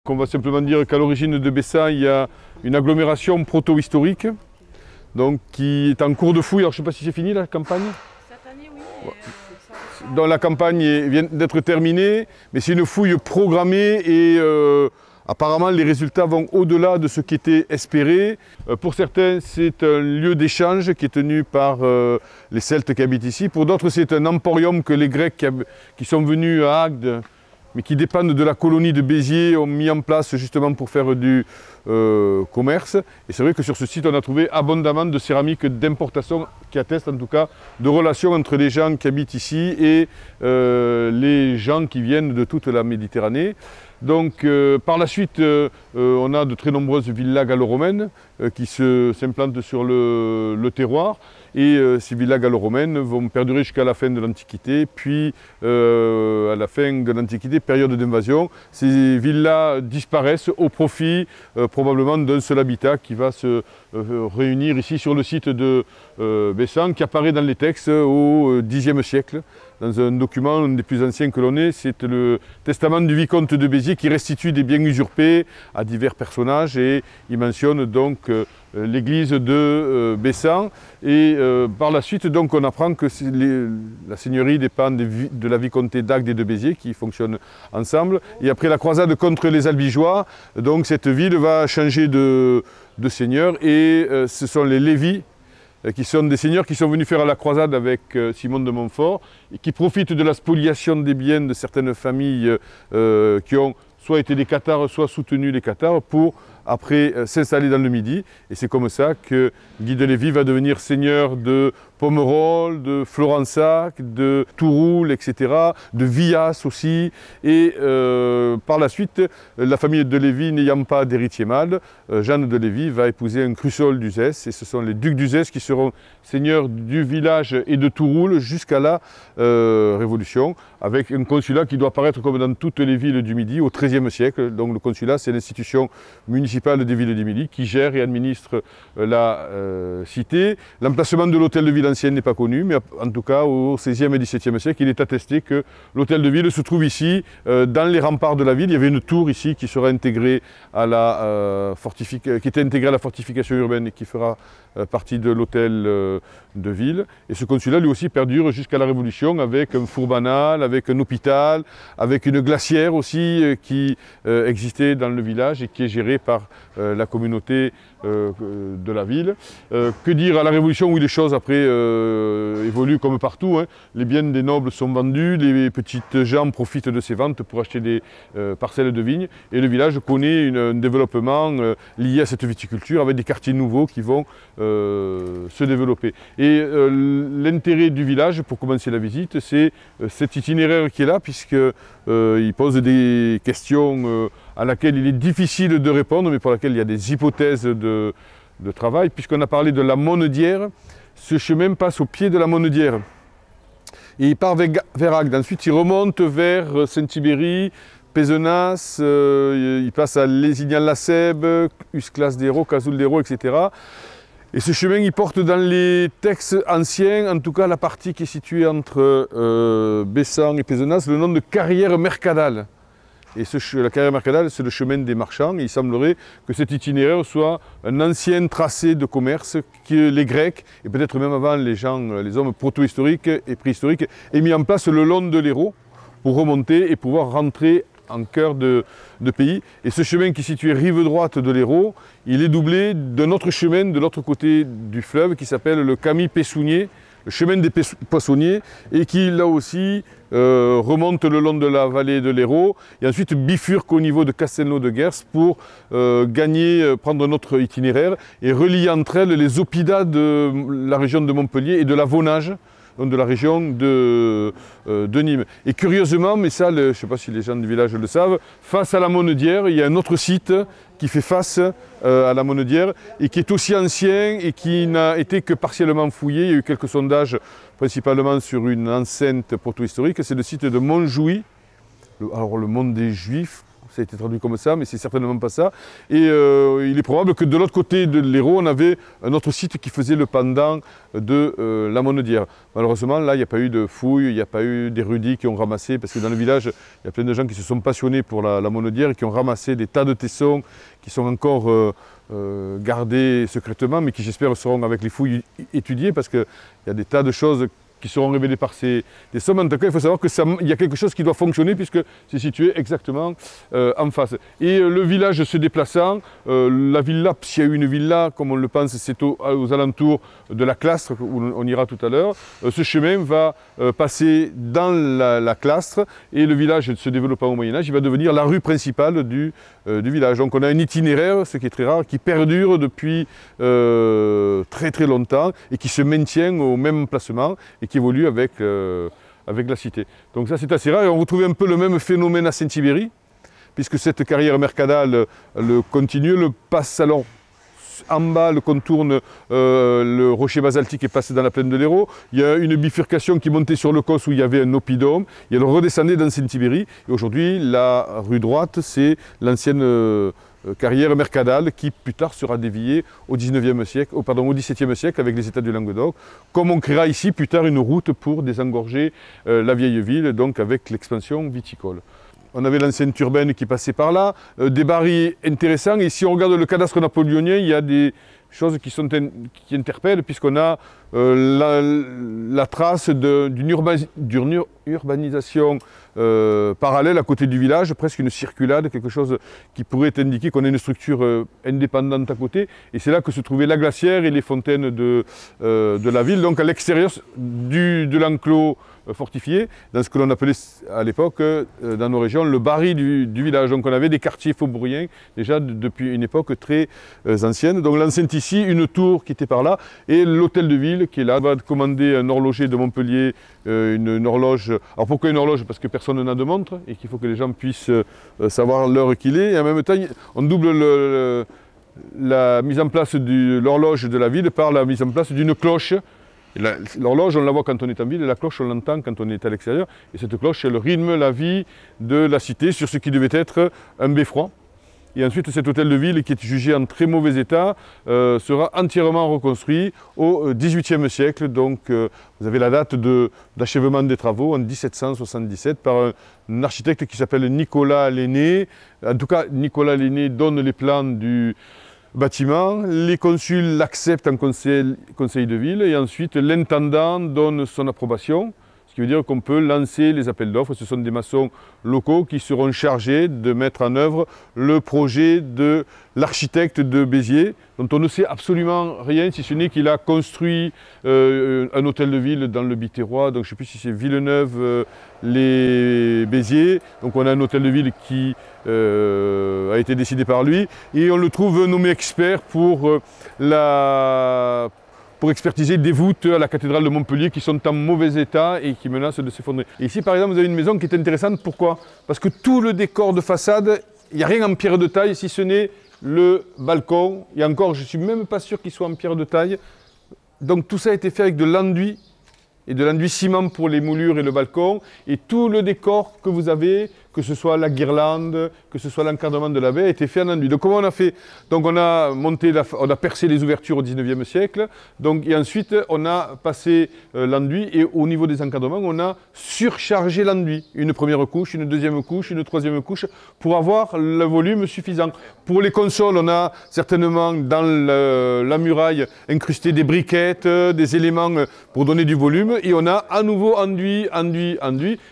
On va simplement dire qu'à l'origine de Bessans, il y a une agglomération proto-historique qui est en cours de fouille. Alors, je ne sais pas si c'est fini la campagne. Cette année, oui. Donc, la campagne vient d'être terminée, mais c'est une fouille programmée et apparemment les résultats vont au-delà de ce qui était espéré. Pour certains, c'est un lieu d'échange qui est tenu par les Celtes qui habitent ici. Pour d'autres, c'est un emporium que les Grecs qui sont venus à Agde, mais qui dépendent de la colonie de Béziers, ont mis en place justement pour faire du commerce. Et c'est vrai que sur ce site, on a trouvé abondamment de céramiques d'importation qui attestent en tout cas de relations entre les gens qui habitent ici et les gens qui viennent de toute la Méditerranée. Donc par la suite, on a de très nombreuses villas gallo-romaines qui s'implantent sur le terroir. Et ces villas gallo-romaines vont perdurer jusqu'à la fin de l'Antiquité, puis à la fin de l'Antiquité, période d'invasion, ces villas disparaissent au profit probablement d'un seul habitat qui va se réunir ici sur le site de Bessans, qui apparaît dans les textes au Xe siècle. Dans un document, un des plus anciens que l'on ait, c'est le testament du vicomte de Béziers qui restitue des biens usurpés à divers personnages et il mentionne donc l'église de Bessans. Et par la suite, donc, on apprend que la seigneurie dépend de la vicomté d'Agde et de Béziers qui fonctionnent ensemble. Et après la croisade contre les Albigeois, donc, cette ville va changer de seigneur et ce sont les Lévis qui sont des seigneurs qui sont venus faire la croisade avec Simon de Montfort et qui profitent de la spoliation des biens de certaines familles qui ont soit été des cathares, soit soutenu les cathares pour après s'installer dans le Midi. Et c'est comme ça que Guy de Lévis va devenir seigneur de Pomerol, de Florensac, de Touroul, etc., de Villas aussi. Et par la suite, la famille de Lévis n'ayant pas d'héritier mâle, Jeanne de Lévis va épouser un Crussol d'Uzès. Et ce sont les ducs d'Uzès qui seront seigneurs du village et de Touroul jusqu'à la Révolution, avec un consulat qui doit apparaître comme dans toutes les villes du Midi au XIIIe siècle. Donc le consulat, c'est l'institution municipale des villes du Midi qui gère et administre la cité. L'emplacement de l'hôtel de ville ancien n'est pas connu, mais en tout cas au XVIe et XVIIe siècle, il est attesté que l'hôtel de ville se trouve ici, dans les remparts de la ville. Il y avait une tour ici qui sera intégrée à la qui était intégrée à la fortification urbaine et qui fera partie de l'hôtel de ville. Et ce consulat lui aussi perdure jusqu'à la Révolution avec un four banal, avec un hôpital, avec une glacière aussi qui existait dans le village et qui est gérée par la communauté de la ville. Que dire à la Révolution où les choses après évoluent comme partout, hein. Les biens des nobles sont vendus, les petites gens profitent de ces ventes pour acheter des parcelles de vignes et le village connaît un développement lié à cette viticulture avec des quartiers nouveaux qui vont se développer. Et l'intérêt du village, pour commencer la visite, c'est cet itinéraire qui est là, puisqu'il pose des questions à laquelle il est difficile de répondre, mais pour laquelle il y a des hypothèses de travail. Puisqu'on a parlé de la Monedière, ce chemin passe au pied de la Monedière. Et il part vers Agde. Ensuite, il remonte vers Saint-Thibéry, Pézenas, il passe à Lézignan-la-Sèbe, Usclas-d'Hérault, Cazoul-d'Hérault, etc. Et ce chemin, il porte dans les textes anciens, en tout cas la partie qui est située entre Bessans et Pézenas, le nom de carrière mercadale. Et la carrière mercadale, c'est le chemin des marchands. Et il semblerait que cet itinéraire soit un ancien tracé de commerce que les Grecs, et peut-être même avant les hommes proto-historiques et préhistoriques, aient mis en place le long de l'Hérault pour remonter et pouvoir rentrer en cœur de pays. Et ce chemin qui est situé rive droite de l'Hérault, il est doublé d'un autre chemin de l'autre côté du fleuve qui s'appelle le Camí Pessonnier, le chemin des poissonniers, et qui là aussi remonte le long de la vallée de l'Hérault et ensuite bifurque au niveau de Castelnau-de-Gers pour prendre notre itinéraire et relier entre elles les Oppidas de la région de Montpellier et de la Vaunage, donc de la région de Nîmes. Et curieusement, mais ça, je ne sais pas si les gens du village le savent, face à la Monedière, il y a un autre site qui fait face à la Monedière et qui est aussi ancien et qui n'a été que partiellement fouillé. Il y a eu quelques sondages, principalement sur une enceinte proto-historique, c'est le site de Montjouy, alors le monde des Juifs, ça a été traduit comme ça, mais c'est certainement pas ça. Et il est probable que de l'autre côté de l'Hérault, on avait un autre site qui faisait le pendant de la Monodière. Malheureusement, là, il n'y a pas eu de fouilles, il n'y a pas eu d'érudits qui ont ramassé, parce que dans le village, il y a plein de gens qui se sont passionnés pour la Monodière et qui ont ramassé des tas de tessons qui sont encore gardés secrètement, mais qui j'espère seront avec les fouilles étudiées, parce qu'il y a des tas de choses qui seront révélées par ces sommes. En tout cas, il faut savoir qu'il y a quelque chose qui doit fonctionner puisque c'est situé exactement en face. Et le village se déplaçant, la villa, s'il y a eu une villa, comme on le pense, c'est aux alentours de la Clastre, où on ira tout à l'heure. Ce chemin va passer dans la Clastre et le village se développant au Moyen-Âge, il va devenir la rue principale du village. Donc on a un itinéraire, ce qui est très rare, qui perdure depuis très très longtemps et qui se maintient au même emplacement et qui évolue avec la cité. Donc ça c'est assez rare et on retrouve un peu le même phénomène à Saint-Thibéry, puisque cette carrière mercadale continue, le passe-salon en bas, le contourne le rocher basaltique et passe dans la plaine de l'Hérault. Il y a une bifurcation qui montait sur le Causse où il y avait un oppidum et elle redescendait dans Saint-Thibéry. Et aujourd'hui, la rue droite, c'est l'ancienne carrière mercadale qui plus tard sera déviée au XIXe siècle, au XVIIe siècle avec les États du Languedoc, comme on créera ici plus tard une route pour désengorger la vieille ville, donc avec l'expansion viticole. On avait l'ancienne Turbaine qui passait par là, des barils intéressants. Et si on regarde le cadastre napoléonien, il y a des choses qui interpellent, puisqu'on a la trace d'une urbanisation parallèle à côté du village, presque une circulade, quelque chose qui pourrait indiquer qu'on a une structure indépendante à côté. Et c'est là que se trouvaient la glacière et les fontaines de la ville, donc à l'extérieur de l'enclos fortifié, dans ce que l'on appelait à l'époque, dans nos régions, le baril du village. Donc on avait des quartiers faubouriens, déjà depuis une époque très ancienne. Donc l'enceinte ici, une tour qui était par là, et l'hôtel de ville qui est là. On va commander un horloger de Montpellier, une horloge. Alors pourquoi une horloge? Parce que personne n'a de montre, et qu'il faut que les gens puissent savoir l'heure qu'il est. Et en même temps, on double la mise en place de l'horloge de la ville par la mise en place d'une cloche. L'horloge, on la voit quand on est en ville, et la cloche, on l'entend quand on est à l'extérieur. Et cette cloche, elle rythme la vie de la cité sur ce qui devait être un beffroi. Et ensuite, cet hôtel de ville, qui est jugé en très mauvais état, sera entièrement reconstruit au XVIIIe siècle. Donc, vous avez la date d'achèvement des travaux en 1777 par un architecte qui s'appelle Nicolas Lenné. En tout cas, Nicolas Lenné donne les plans du bâtiment, les consuls l'acceptent en conseil de ville et ensuite l'intendant donne son approbation, ce qui veut dire qu'on peut lancer les appels d'offres. Ce sont des maçons locaux qui seront chargés de mettre en œuvre le projet de l'architecte de Béziers, dont on ne sait absolument rien, si ce n'est qu'il a construit un hôtel de ville dans le Biterrois, donc je ne sais plus si c'est Villeneuve, les Béziers. Donc on a un hôtel de ville qui a été décidé par lui, et on le trouve nommé expert pour expertiser des voûtes à la cathédrale de Montpellier qui sont en mauvais état et qui menacent de s'effondrer. Et ici, par exemple, vous avez une maison qui est intéressante. Pourquoi? Parce que tout le décor de façade, il n'y a rien en pierre de taille, si ce n'est le balcon. Et encore, je ne suis même pas sûr qu'il soit en pierre de taille. Donc tout ça a été fait avec de l'enduit et de l'enduit ciment pour les moulures et le balcon. Et tout le décor que vous avez, que ce soit la guirlande, que ce soit l'encadrement de la baie, a été fait en enduit. Donc comment on a fait? Donc on a percé les ouvertures au XIXe siècle, et ensuite on a passé l'enduit, et au niveau des encadrements, on a surchargé l'enduit. Une première couche, une deuxième couche, une troisième couche, pour avoir le volume suffisant. Pour les consoles, on a certainement dans la muraille incrusté des briquettes, des éléments pour donner du volume, et on a à nouveau enduit.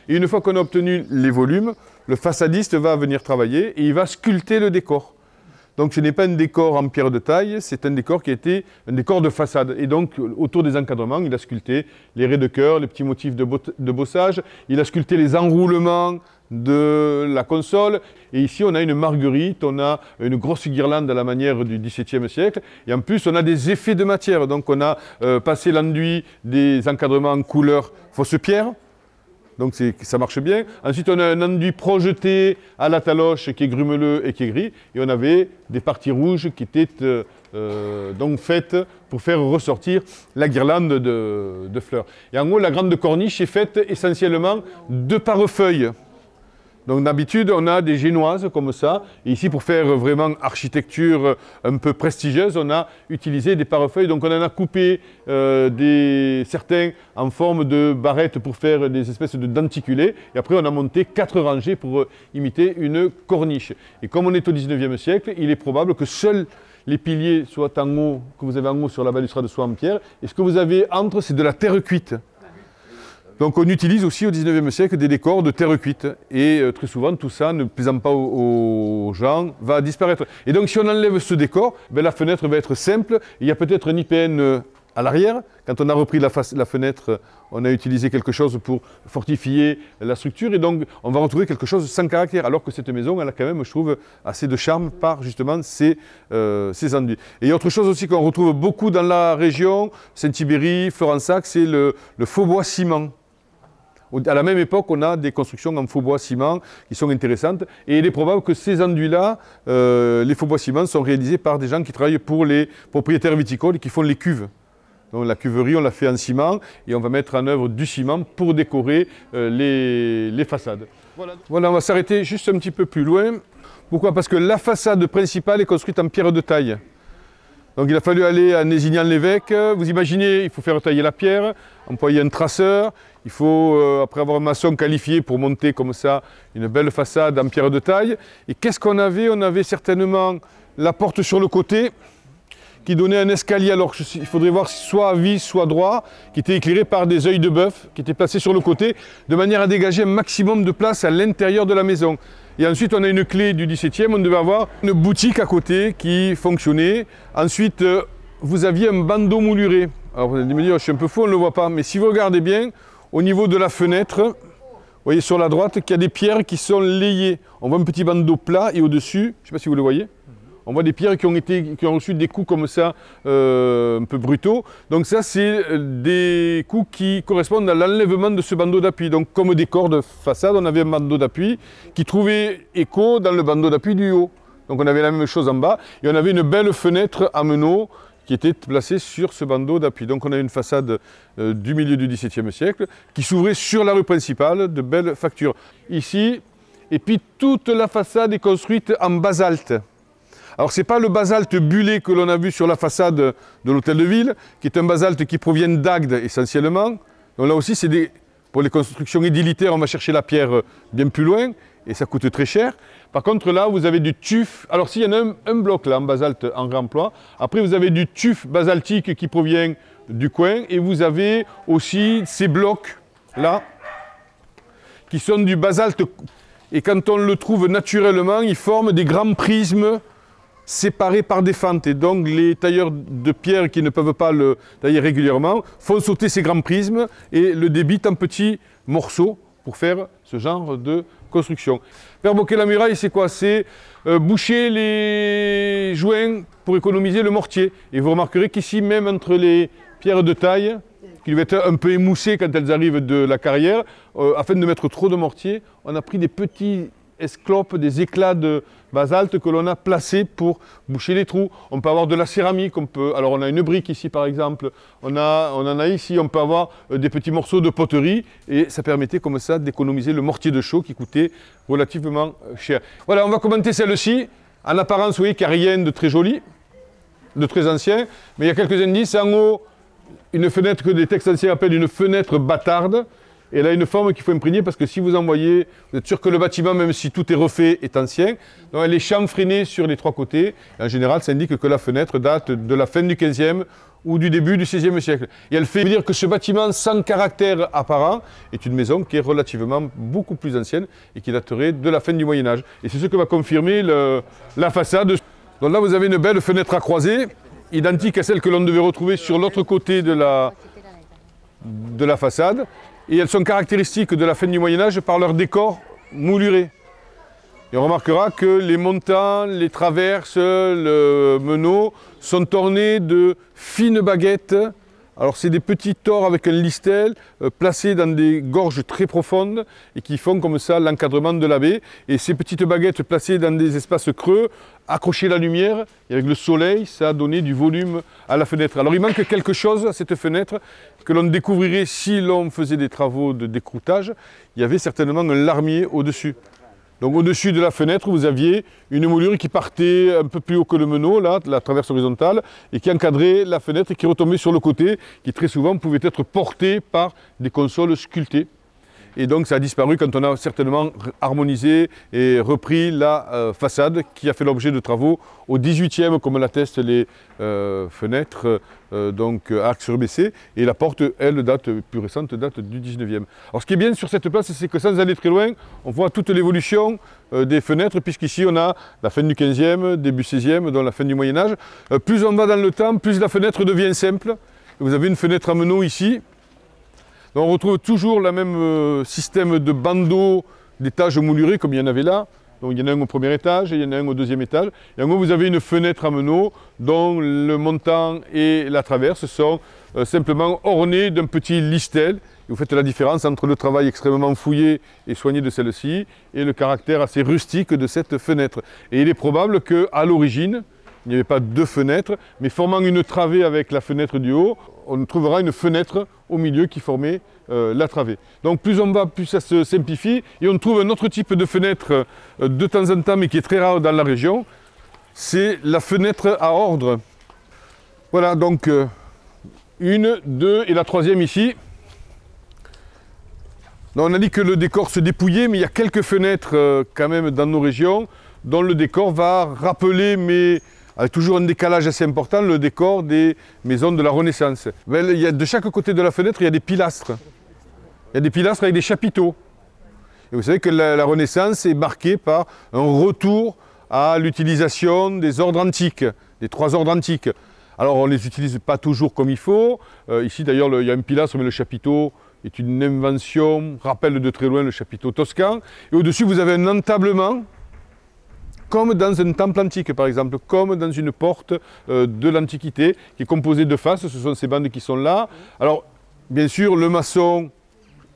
Et une fois qu'on a obtenu les volumes, le façadiste va venir travailler et il va sculpter le décor. Donc ce n'est pas un décor en pierre de taille, c'est un décor qui était un décor de façade. Et donc autour des encadrements, il a sculpté les raies de cœur, les petits motifs de bossage, il a sculpté les enroulements de la console. Et ici on a une marguerite, on a une grosse guirlande à la manière du XVIIe siècle. Et en plus on a des effets de matière. Donc on a passé l'enduit des encadrements en couleur fausse pierre. Donc ça marche bien. Ensuite, on a un enduit projeté à la taloche qui est grumeleux et qui est gris. Et on avait des parties rouges qui étaient donc faites pour faire ressortir la guirlande de fleurs. Et en haut, la grande corniche est faite essentiellement de pare-feuilles. Donc d'habitude, on a des génoises comme ça. Et ici, pour faire vraiment architecture un peu prestigieuse, on a utilisé des parefeuilles. Donc on en a coupé certains en forme de barrettes pour faire des espèces de denticulés. Et après, on a monté 4 rangées pour imiter une corniche. Et comme on est au 19e siècle, il est probable que seuls les piliers soient en haut, que vous avez en haut sur la balustrade soient en pierre. Et ce que vous avez entre, c'est de la terre cuite. Donc on utilise aussi au 19e siècle des décors de terre cuite. Et très souvent, tout ça, ne plaisant pas aux gens, va disparaître. Et donc si on enlève ce décor, ben, la fenêtre va être simple. Il y a peut-être un IPN à l'arrière. Quand on a repris la fenêtre, on a utilisé quelque chose pour fortifier la structure. Et donc on va retrouver quelque chose sans caractère. Alors que cette maison, elle a quand même, je trouve, assez de charme par justement ces enduits. Et il y a autre chose aussi qu'on retrouve beaucoup dans la région, Saint-Ibéry, Florensac, c'est le faux bois ciment. À la même époque, on a des constructions en faux bois ciment qui sont intéressantes. Et il est probable que ces enduits-là, les faux bois ciment, sont réalisés par des gens qui travaillent pour les propriétaires viticoles et qui font les cuves. Donc la cuverie, on l'a fait en ciment et on va mettre en œuvre du ciment pour décorer les façades. Voilà, on va s'arrêter juste un petit peu plus loin. Pourquoi? Parce que la façade principale est construite en pierre de taille. Donc il a fallu aller à Nézignan-l'Évêque. Vous imaginez, il faut faire tailler la pierre, employer un traceur. Il faut, après avoir un maçon qualifié pour monter comme ça une belle façade en pierre de taille. Et qu'est-ce qu'on avait? On avait certainement la porte sur le côté qui donnait un escalier, alors il faudrait voir soit à vis, soit droit, qui était éclairé par des œils de bœuf qui étaient placés sur le côté, de manière à dégager un maximum de place à l'intérieur de la maison. Et ensuite, on a une clé du 17e, on devait avoir une boutique à côté qui fonctionnait. Ensuite, vous aviez un bandeau mouluré. Alors vous allez me dire, je suis un peu fou, on ne le voit pas, mais si vous regardez bien, au niveau de la fenêtre, vous voyez sur la droite qu'il y a des pierres qui sont layées. On voit un petit bandeau plat et au-dessus, je ne sais pas si vous le voyez, on voit des pierres qui ont reçu des coups comme ça, un peu brutaux. Donc ça, c'est des coups qui correspondent à l'enlèvement de ce bandeau d'appui. Donc comme décor de façade, on avait un bandeau d'appui qui trouvait écho dans le bandeau d'appui du haut. Donc on avait la même chose en bas et on avait une belle fenêtre à meneaux qui était placée sur ce bandeau d'appui. Donc on a une façade du milieu du XVIIe siècle qui s'ouvrait sur la rue principale, de belles factures. Ici, et puis toute la façade est construite en basalte. Alors ce n'est pas le basalte bulé que l'on a vu sur la façade de l'hôtel de ville, qui est un basalte qui provient d'Agde essentiellement. Donc là aussi, pour les constructions édilitaires, on va chercher la pierre bien plus loin, et ça coûte très cher. Par contre là, vous avez du tuf. Alors s'il y en a un bloc là, en basalte en réemploi, après vous avez du tuf basaltique qui provient du coin, et vous avez aussi ces blocs là, qui sont du basalte. Et quand on le trouve naturellement, ils forment des grands prismes séparés par des fentes. Et donc les tailleurs de pierre qui ne peuvent pas le tailler régulièrement font sauter ces grands prismes et le débitent en petits morceaux pour faire ce genre de construction. Faire boquer la muraille, c'est quoi? C'est boucher les joints pour économiser le mortier. Et vous remarquerez qu'ici, même entre les pierres de taille, qui devaient être un peu émoussées quand elles arrivent de la carrière, afin de ne mettre trop de mortier, on a pris des petits esclopes, des éclats de basalte que l'on a placés pour boucher les trous. On peut avoir de la céramique, alors on a une brique ici par exemple, on en a ici, on peut avoir des petits morceaux de poterie et ça permettait comme ça d'économiser le mortier de chaux qui coûtait relativement cher. Voilà, on va commenter celle-ci. En apparence, vous voyez qu'il n'y a rien de très joli, de très ancien, mais il y a quelques indices. En haut, une fenêtre que des textes anciens appellent une fenêtre bâtarde. Et elle a une forme qu'il faut imprégner parce que si vous en voyez, vous êtes sûr que le bâtiment, même si tout est refait, est ancien. Donc elle est chanfreinée sur les 3 côtés. En général, ça indique que la fenêtre date de la fin du XVe ou du début du XVIe siècle. Et elle fait dire que ce bâtiment sans caractère apparent est une maison qui est relativement beaucoup plus ancienne et qui daterait de la fin du Moyen-Âge. Et c'est ce que va confirmer la façade. Donc là, vous avez une belle fenêtre à croisée, identique à celle que l'on devait retrouver sur l'autre côté de la façade. Et elles sont caractéristiques de la fin du Moyen-Âge par leur décor mouluré. Et on remarquera que les montants, les traverses, le meneau sont ornés de fines baguettes. Alors c'est des petits tors avec un listel placés dans des gorges très profondes et qui font comme ça l'encadrement de la baie. Et ces petites baguettes placées dans des espaces creux accrocher la lumière et avec le soleil, ça a donné du volume à la fenêtre. Alors il manque quelque chose à cette fenêtre que l'on découvrirait si l'on faisait des travaux de décroutage. Il y avait certainement un larmier au-dessus. Donc au-dessus de la fenêtre, vous aviez une moulure qui partait un peu plus haut que le meneau, là, la traverse horizontale, et qui encadrait la fenêtre et qui retombait sur le côté, qui très souvent pouvait être portée par des consoles sculptées. Et donc ça a disparu quand on a certainement harmonisé et repris la façade qui a fait l'objet de travaux au 18e, comme l'attestent les fenêtres, donc arcs surbaissés. Et la porte, elle, plus récente, date du 19e. Alors ce qui est bien sur cette place, c'est que sans aller très loin, on voit toute l'évolution des fenêtres, puisqu'ici on a la fin du 15e, début 16e, donc la fin du Moyen-Âge. Plus on va dans le temps, plus la fenêtre devient simple. Vous avez une fenêtre à meneau ici. Donc on retrouve toujours le même système de bandeaux d'étages moulurés comme il y en avait là. Donc il y en a un au premier étage et il y en a un au deuxième étage. Et en gros vous avez une fenêtre à meneau dont le montant et la traverse sont simplement ornés d'un petit listel. Et vous faites la différence entre le travail extrêmement fouillé et soigné de celle-ci et le caractère assez rustique de cette fenêtre. Et il est probable qu'à l'origine, il n'y avait pas deux fenêtres, mais formant une travée avec la fenêtre du haut, on trouvera une fenêtre au milieu qui formait la travée. Donc plus on va, plus ça se simplifie, et on trouve un autre type de fenêtre de temps en temps, mais qui est très rare dans la région, c'est la fenêtre à ordre. Voilà, donc une, deux, et la troisième ici. Donc, on a dit que le décor se dépouillait, mais il y a quelques fenêtres quand même dans nos régions, dont le décor va rappeler, mais avec toujours un décalage assez important, le décor des maisons de la Renaissance. Il y a, de chaque côté de la fenêtre, il y a des pilastres. Il y a des pilastres avec des chapiteaux. Et vous savez que la Renaissance est marquée par un retour à l'utilisation des ordres antiques, des trois ordres antiques. Alors on ne les utilise pas toujours comme il faut. Ici d'ailleurs, il y a un pilastre, mais le chapiteau est une invention, rappelle de très loin le chapiteau toscan. Et au-dessus, vous avez un entablement, comme dans un temple antique par exemple, comme dans une porte de l'Antiquité, qui est composée de faces, ce sont ces bandes qui sont là. Alors, bien sûr, le maçon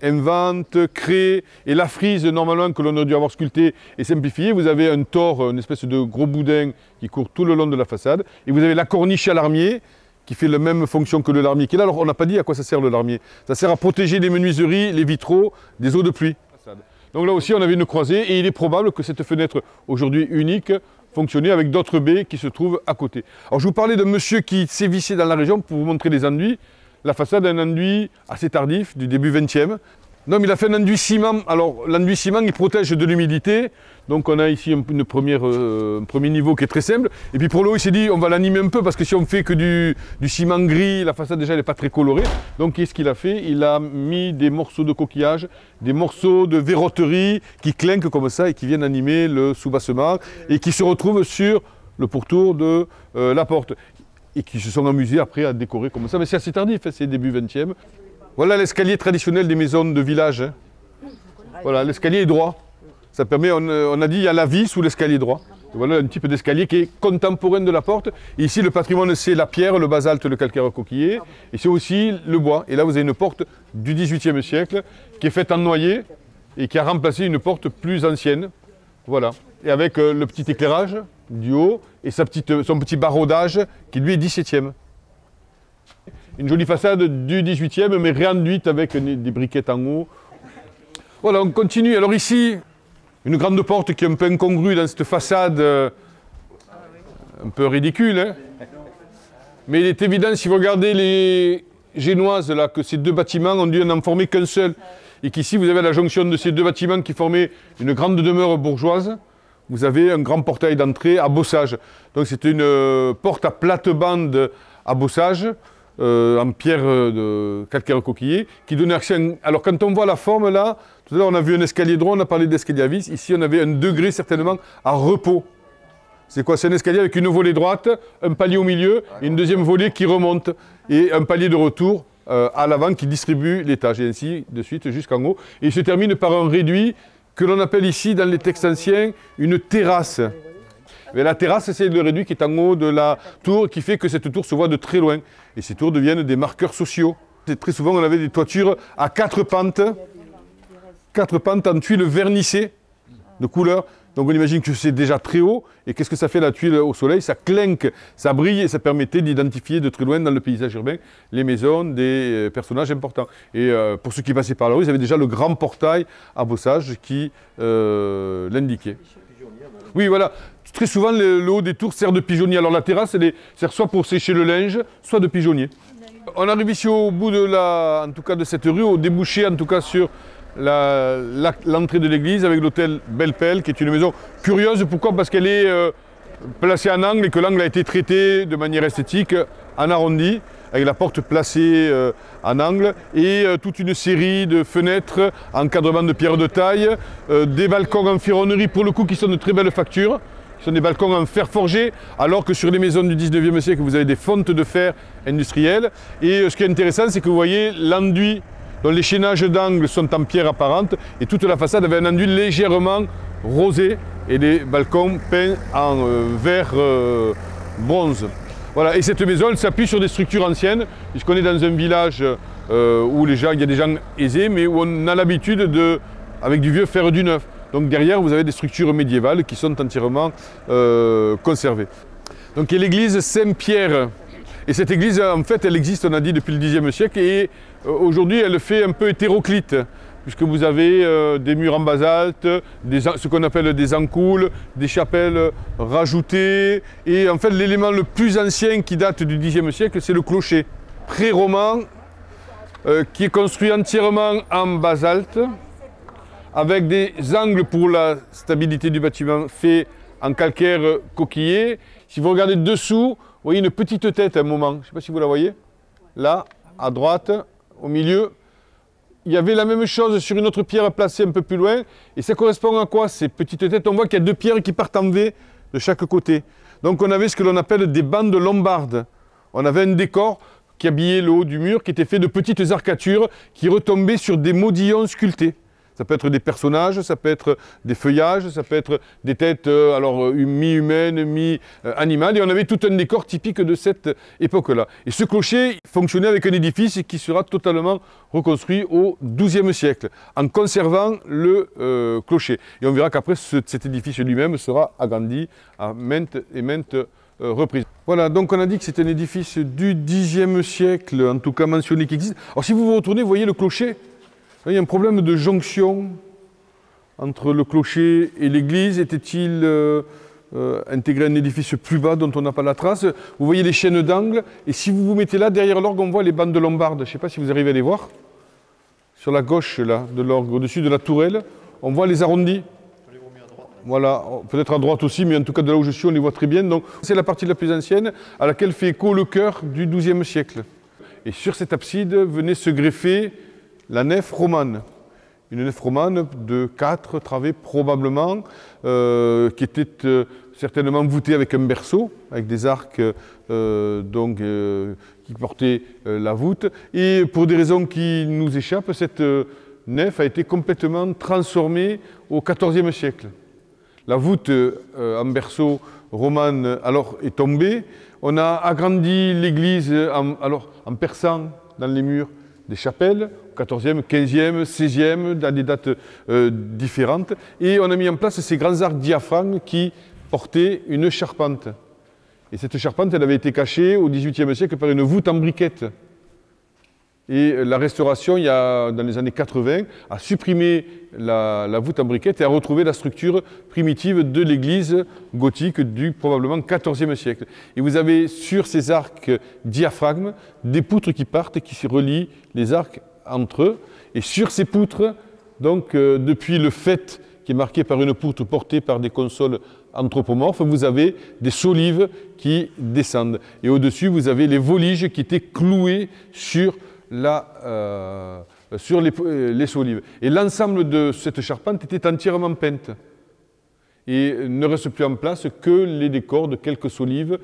invente, crée, et la frise, normalement, que l'on aurait dû avoir sculptée et simplifiée, vous avez un tore, une espèce de gros boudin qui court tout le long de la façade, et vous avez la corniche à larmier, qui fait la même fonction que le larmier qui est là. Alors, on n'a pas dit à quoi ça sert le larmier. Ça sert à protéger les menuiseries, les vitraux, des eaux de pluie. Donc là aussi, on avait une croisée et il est probable que cette fenêtre, aujourd'hui unique, fonctionnait avec d'autres baies qui se trouvent à côté. Alors je vous parlais d'un monsieur qui sévissait dans la région pour vous montrer les enduits. La façade a un enduit assez tardif, du début 20e. Non, mais il a fait un enduit ciment. Alors l'enduit ciment, il protège de l'humidité. Donc on a ici un premier niveau qui est très simple. Et puis pour le haut, il s'est dit, on va l'animer un peu parce que si on fait que du ciment gris, la façade déjà elle n'est pas très colorée. Donc qu'est-ce qu'il a fait? Il a mis des morceaux de coquillage, des morceaux de verroterie qui clinquent comme ça et qui viennent animer le soubassement et qui se retrouvent sur le pourtour de la porte. Et qui se sont amusés après à décorer comme ça. Mais c'est assez tardif, c'est début 20e. Voilà l'escalier traditionnel des maisons de village. Hein. Voilà, l'escalier est droit. Ça permet, on a dit, il y a la vis sous l'escalier droit. Et voilà un type d'escalier qui est contemporain de la porte. Et ici, le patrimoine, c'est la pierre, le basalte, le calcaire coquillé. Et c'est aussi le bois. Et là, vous avez une porte du XVIIIe siècle qui est faite en noyer et qui a remplacé une porte plus ancienne. Voilà. Et avec le petit éclairage du haut et son petit baraudage qui, lui, est XVIIe. Une jolie façade du XVIIIe, mais réenduite avec des briquettes en haut. Voilà, on continue. Alors ici, une grande porte qui est un peu incongrue dans cette façade un peu ridicule. Hein. Mais il est évident, si vous regardez les génoises, là, que ces deux bâtiments ont dû n'en former qu'un seul. Et qu'ici, vous avez la jonction de ces deux bâtiments qui formaient une grande demeure bourgeoise. Vous avez un grand portail d'entrée à bossage. Donc c'est une porte à plate-bande à bossage. En pierre de calcaire coquillé, qui donnait accès à Alors quand on voit la forme là, tout à l'heure on a vu un escalier droit, on a parlé d'escalier à vis, ici on avait un degré certainement à repos. C'est quoi? C'est un escalier avec une volée droite, un palier au milieu, et une deuxième volée qui remonte, et un palier de retour à l'avant qui distribue l'étage, et ainsi de suite jusqu'en haut. Et il se termine par un réduit que l'on appelle ici dans les textes anciens une terrasse. Mais la terrasse, c'est le réduit qui est en haut de la tour, qui fait que cette tour se voit de très loin. Et ces tours deviennent des marqueurs sociaux. Très souvent, on avait des toitures à 4 pentes en tuiles vernissées de couleur, Donc on imagine que c'est déjà très haut. Et qu'est-ce que ça fait la tuile au soleil? Ça clinque, ça brille et ça permettait d'identifier de très loin dans le paysage urbain les maisons des personnages importants. Et pour ceux qui passaient par la rue, ils avaient déjà le grand portail à bossage qui l'indiquait. Oui, voilà. Très souvent, le haut des tours sert de pigeonnier. Alors la terrasse, elle sert soit pour sécher le linge, soit de pigeonnier. On arrive ici au bout en tout cas de cette rue, au débouché en tout cas sur l'entrée de l'église avec l'hôtel Belle-Pelle, qui est une maison curieuse. Pourquoi? Parce qu'elle est placée en angle et que l'angle a été traité de manière esthétique en arrondi, avec la porte placée en angle et toute une série de fenêtres, encadrement de pierre de taille, des balcons en ferronnerie pour le coup qui sont de très belle facture. Ce sont des balcons en fer forgé, alors que sur les maisons du 19e siècle, vous avez des fontes de fer industrielles. Et ce qui est intéressant, c'est que vous voyez l'enduit, dont les chaînages d'angles sont en pierre apparente, et toute la façade avait un enduit légèrement rosé, et les balcons peints en vert bronze. Voilà. Et cette maison, elle s'appuie sur des structures anciennes, puisqu'on est dans un village où il y a des gens aisés, mais où on a l'habitude avec du vieux faire du neuf. Donc derrière, vous avez des structures médiévales qui sont entièrement conservées. Donc il y a l'église Saint-Pierre. Et cette église, en fait, elle existe, on a dit, depuis le Xe siècle. Et aujourd'hui, elle fait un peu hétéroclite, puisque vous avez des murs en basalte, ce qu'on appelle des encoules, des chapelles rajoutées. Et en fait, l'élément le plus ancien qui date du Xe siècle, c'est le clocher pré-roman, qui est construit entièrement en basalte, avec des angles pour la stabilité du bâtiment faits en calcaire coquillé. Si vous regardez dessous, vous voyez une petite tête à un moment, je ne sais pas si vous la voyez, là, à droite, au milieu. Il y avait la même chose sur une autre pierre placée un peu plus loin, et ça correspond à quoi ces petites têtes? On voit qu'il y a deux pierres qui partent en V de chaque côté. Donc on avait ce que l'on appelle des bandes lombardes. On avait un décor qui habillait le haut du mur, qui était fait de petites arcatures qui retombaient sur des modillons sculptés. Ça peut être des personnages, ça peut être des feuillages, ça peut être des têtes mi-humaines, mi-animales. Et on avait tout un décor typique de cette époque-là. Et ce clocher fonctionnait avec un édifice qui sera totalement reconstruit au XIIe siècle, en conservant le clocher. Et on verra qu'après, cet édifice lui-même sera agrandi à maintes et maintes reprises. Voilà, donc on a dit que c'est un édifice du Xe siècle, en tout cas mentionné qui existe. Alors si vous vous retournez, vous voyez le clocher. Il y a un problème de jonction entre le clocher et l'église. Était-il intégré à un édifice plus bas dont on n'a pas la trace? Vous voyez les chaînes d'angle. Et si vous vous mettez là, derrière l'orgue, on voit les bandes lombardes. Je ne sais pas si vous arrivez à les voir. Sur la gauche là, de l'orgue, au-dessus de la tourelle, on voit les arrondis. Voilà, peut-être à droite aussi, mais en tout cas de là où je suis, on les voit très bien. Donc c'est la partie la plus ancienne à laquelle fait écho le chœur du XIIe siècle. Et sur cette abside venait se greffer la nef romane, une nef romane de 4 travées probablement, qui était certainement voûtée avec un berceau, avec des arcs qui portaient la voûte. Et pour des raisons qui nous échappent, cette nef a été complètement transformée au XIVe siècle. La voûte en berceau romane alors est tombée. On a agrandi l'église en perçant dans les murs des chapelles, au XIVe, XVe, XVIe, dans des dates différentes. Et on a mis en place ces grands arcs diaphragmes qui portaient une charpente. Et cette charpente, elle avait été cachée au XVIIIe siècle par une voûte en briquette. Et la restauration, dans les années 80, a supprimé la voûte en briquette et a retrouvé la structure primitive de l'église gothique du probablement XIVe siècle. Et vous avez sur ces arcs diaphragmes des poutres qui partent et qui se relient les arcs entre eux. Et sur ces poutres, donc depuis le faîte qui est marqué par une poutre portée par des consoles anthropomorphes, vous avez des solives qui descendent. Et au-dessus, vous avez les voliges qui étaient clouées sur les solives. Et l'ensemble de cette charpente était entièrement peinte. Et ne reste plus en place que les décors de quelques solives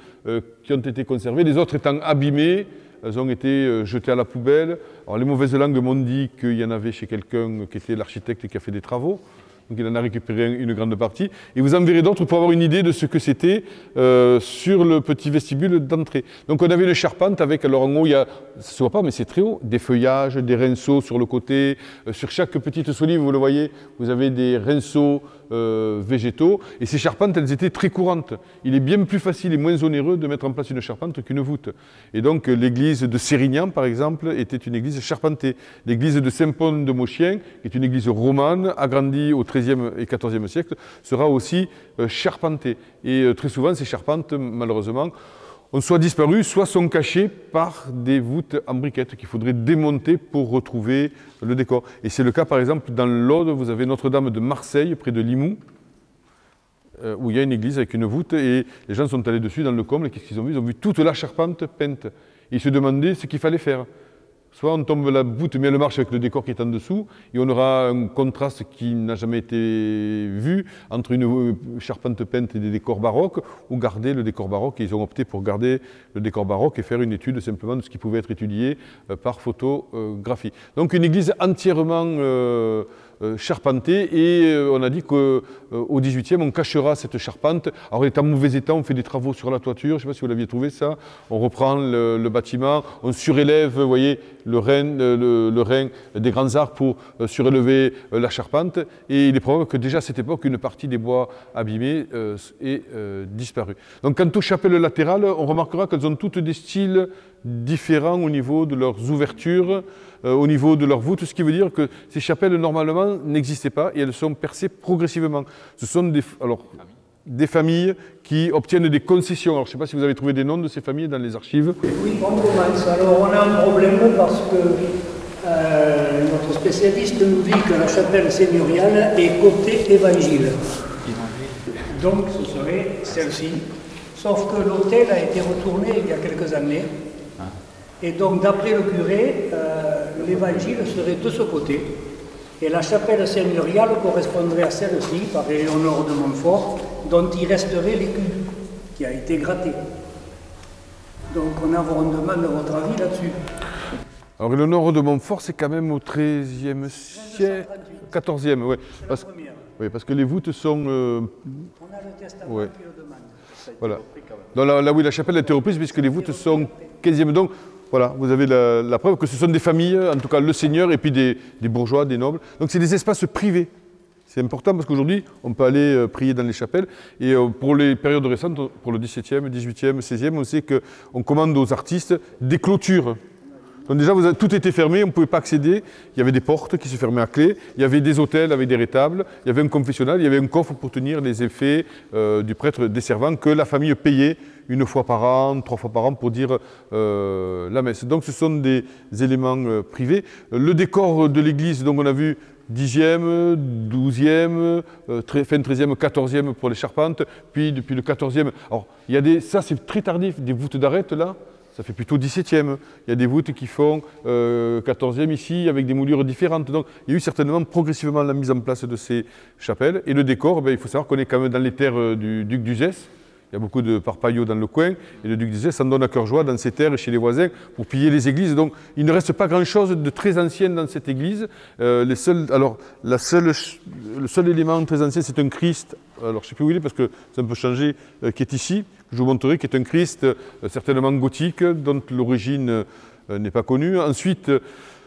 qui ont été conservées, les autres étant abîmées, elles ont été jetées à la poubelle. Alors, les mauvaises langues m'ont dit qu'il y en avait chez quelqu'un qui était l'architecte qui a fait des travaux. Donc il en a récupéré une grande partie. Et vous en verrez d'autres pour avoir une idée de ce que c'était sur le petit vestibule d'entrée. Donc on avait une charpente avec, alors en haut, ça ne se voit pas, mais c'est très haut, des feuillages, des rinceaux sur le côté. Sur chaque petite solive, vous le voyez, vous avez des rinceaux végétaux. Et ces charpentes, elles étaient très courantes. Il est bien plus facile et moins onéreux de mettre en place une charpente qu'une voûte. Et donc l'église de Sérignan, par exemple, était une église charpentée. L'église de Saint-Pons de Mauchien, qui est une église romane, agrandie au XIIIe et XIVe siècle, sera aussi charpentée. Et très souvent, ces charpentes, malheureusement, ont soit disparu, soit sont cachés par des voûtes en briquettes qu'il faudrait démonter pour retrouver le décor. Et c'est le cas, par exemple, dans l'Aude, vous avez Notre-Dame de Marseille, près de Limoux, où il y a une église avec une voûte, et les gens sont allés dessus dans le comble, et qu'est-ce qu'ils ont vu? Ils ont vu toute la charpente peinte. Et ils se demandaient ce qu'il fallait faire. Soit on tombe la voûte, mais elle marche avec le décor qui est en dessous, et on aura un contraste qui n'a jamais été vu entre une charpente peinte et des décors baroques, ou garder le décor baroque. Et ils ont opté pour garder le décor baroque et faire une étude simplement de ce qui pouvait être étudié par photographie. Donc une église entièrement charpentée, et on a dit qu'au XVIIIe, on cachera cette charpente. Alors elle est en mauvais état, on fait des travaux sur la toiture, je ne sais pas si vous l'aviez trouvé ça, on reprend le bâtiment, on surélève, vous voyez, le rhin des grands arcs pour surélever la charpente, et il est probable que déjà à cette époque, une partie des bois abîmés ait disparu. Donc quant aux chapelles latérales, on remarquera qu'elles ont toutes des styles différents au niveau de leurs ouvertures, au niveau de leurs voûtes, ce qui veut dire que ces chapelles normalement n'existaient pas et elles sont percées progressivement. Ce sont des familles qui obtiennent des concessions. Alors je ne sais pas si vous avez trouvé des noms de ces familles dans les archives. Oui, on commence. Alors on a un problème parce que notre spécialiste nous dit que la chapelle seigneuriale est côté évangile. Donc ce serait celle-ci. Sauf que l'autel a été retourné il y a quelques années. Et donc, d'après le curé, l'évangile serait de ce côté. Et la chapelle seigneuriale correspondrait à celle-ci, par Éléonore de Montfort, dont il resterait l'écu, qui a été gratté. Donc, on demande votre avis là-dessus. Alors, Éléonore de Montfort, c'est quand même au XIIIe siècle, XIVe, oui. Parce que les voûtes sont... On a le testament qui le demande. Voilà. Donc là, oui, la chapelle a été reprise puisque les voûtes sont 15e. Donc, voilà, vous avez la preuve que ce sont des familles, en tout cas le seigneur et puis des bourgeois, des nobles. Donc c'est des espaces privés. C'est important parce qu'aujourd'hui, on peut aller prier dans les chapelles. Et pour les périodes récentes, pour le XVIIe, XVIIIe, XVIe, on sait qu'on commande aux artistes des clôtures. Donc déjà, tout était fermé, on ne pouvait pas accéder. Il y avait des portes qui se fermaient à clé. Il y avait des autels avec des rétables. Il y avait un confessionnal. Il y avait un coffre pour tenir les effets du prêtre desservant que la famille payait une fois par an, 3 fois par an pour dire la messe. Donc ce sont des éléments privés. Le décor de l'église, donc on a vu 10e, 12e, fin 13e, 14e pour les charpentes. Puis depuis le 14e, alors il y a ça c'est très tardif, des voûtes d'arête là. Ça fait plutôt 17e. Il y a des voûtes qui font 14e ici, avec des moulures différentes. Donc, il y a eu certainement progressivement la mise en place de ces chapelles. Et le décor, il faut savoir qu'on est quand même dans les terres du duc d'Uzès. Il y a beaucoup de parpaillots dans le coin. Et le duc d'Uzès s'en donne à cœur joie dans ses terres et chez les voisins pour piller les églises. Donc, il ne reste pas grand-chose de très ancien dans cette église. Le seul élément très ancien, c'est un Christ. Alors, je ne sais plus où il est parce que ça a un peu changé, qui est ici. Je vous montrerai, qui est un Christ certainement gothique, dont l'origine n'est pas connue. Ensuite,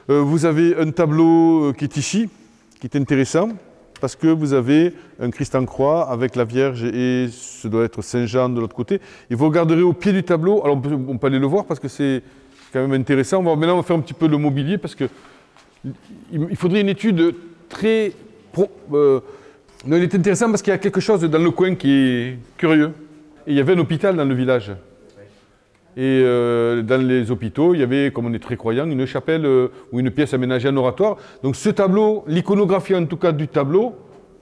vous avez un tableau qui est ici, qui est intéressant, parce que vous avez un Christ en croix avec la Vierge et ce doit être Saint Jean de l'autre côté. Et vous regarderez au pied du tableau, alors on peut aller le voir parce que c'est quand même intéressant. Maintenant, on va faire un petit peu le mobilier parce que il faudrait une étude très... il est intéressant parce qu'il y a quelque chose dans le coin qui est curieux. Et il y avait un hôpital dans le village. Et dans les hôpitaux, il y avait, comme on est très croyant, une chapelle ou une pièce aménagée en oratoire. Donc ce tableau, l'iconographie en tout cas du tableau,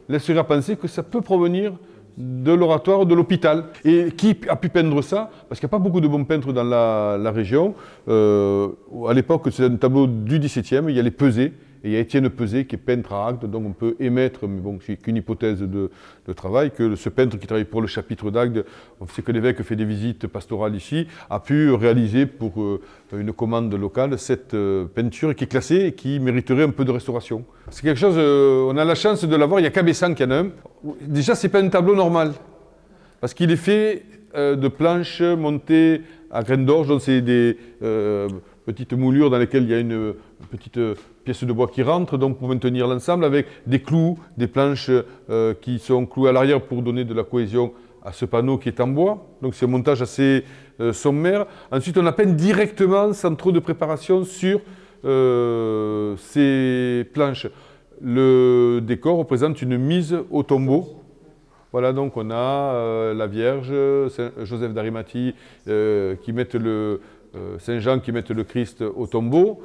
laisserait à penser que ça peut provenir de l'oratoire de l'hôpital. Et qui a pu peindre ça? Parce qu'il n'y a pas beaucoup de bons peintres dans la région. À l'époque, c'est un tableau du XVIIe, il y a les Pesé. Et il y a Étienne Pesé qui est peintre à Agde, donc on peut émettre, mais bon, c'est qu'une hypothèse de travail, que ce peintre qui travaille pour le chapitre d'Agde, on sait que l'évêque fait des visites pastorales ici, a pu réaliser pour une commande locale cette peinture qui est classée et qui mériterait un peu de restauration. C'est quelque chose, on a la chance de l'avoir, il y a Cabessan qui en a un. Déjà, ce n'est pas un tableau normal, parce qu'il est fait de planches montées à graines d'orge, donc c'est des petite moulure dans laquelle il y a une petite pièce de bois qui rentre, donc pour maintenir l'ensemble, avec des clous, des planches qui sont clouées à l'arrière pour donner de la cohésion à ce panneau qui est en bois. Donc c'est un montage assez sommaire. Ensuite, on appelle directement, sans trop de préparation, sur ces planches. Le décor représente une mise au tombeau. Voilà, donc on a la Vierge, Saint Joseph d'Arimathie, Saint Jean qui mettent le Christ au tombeau.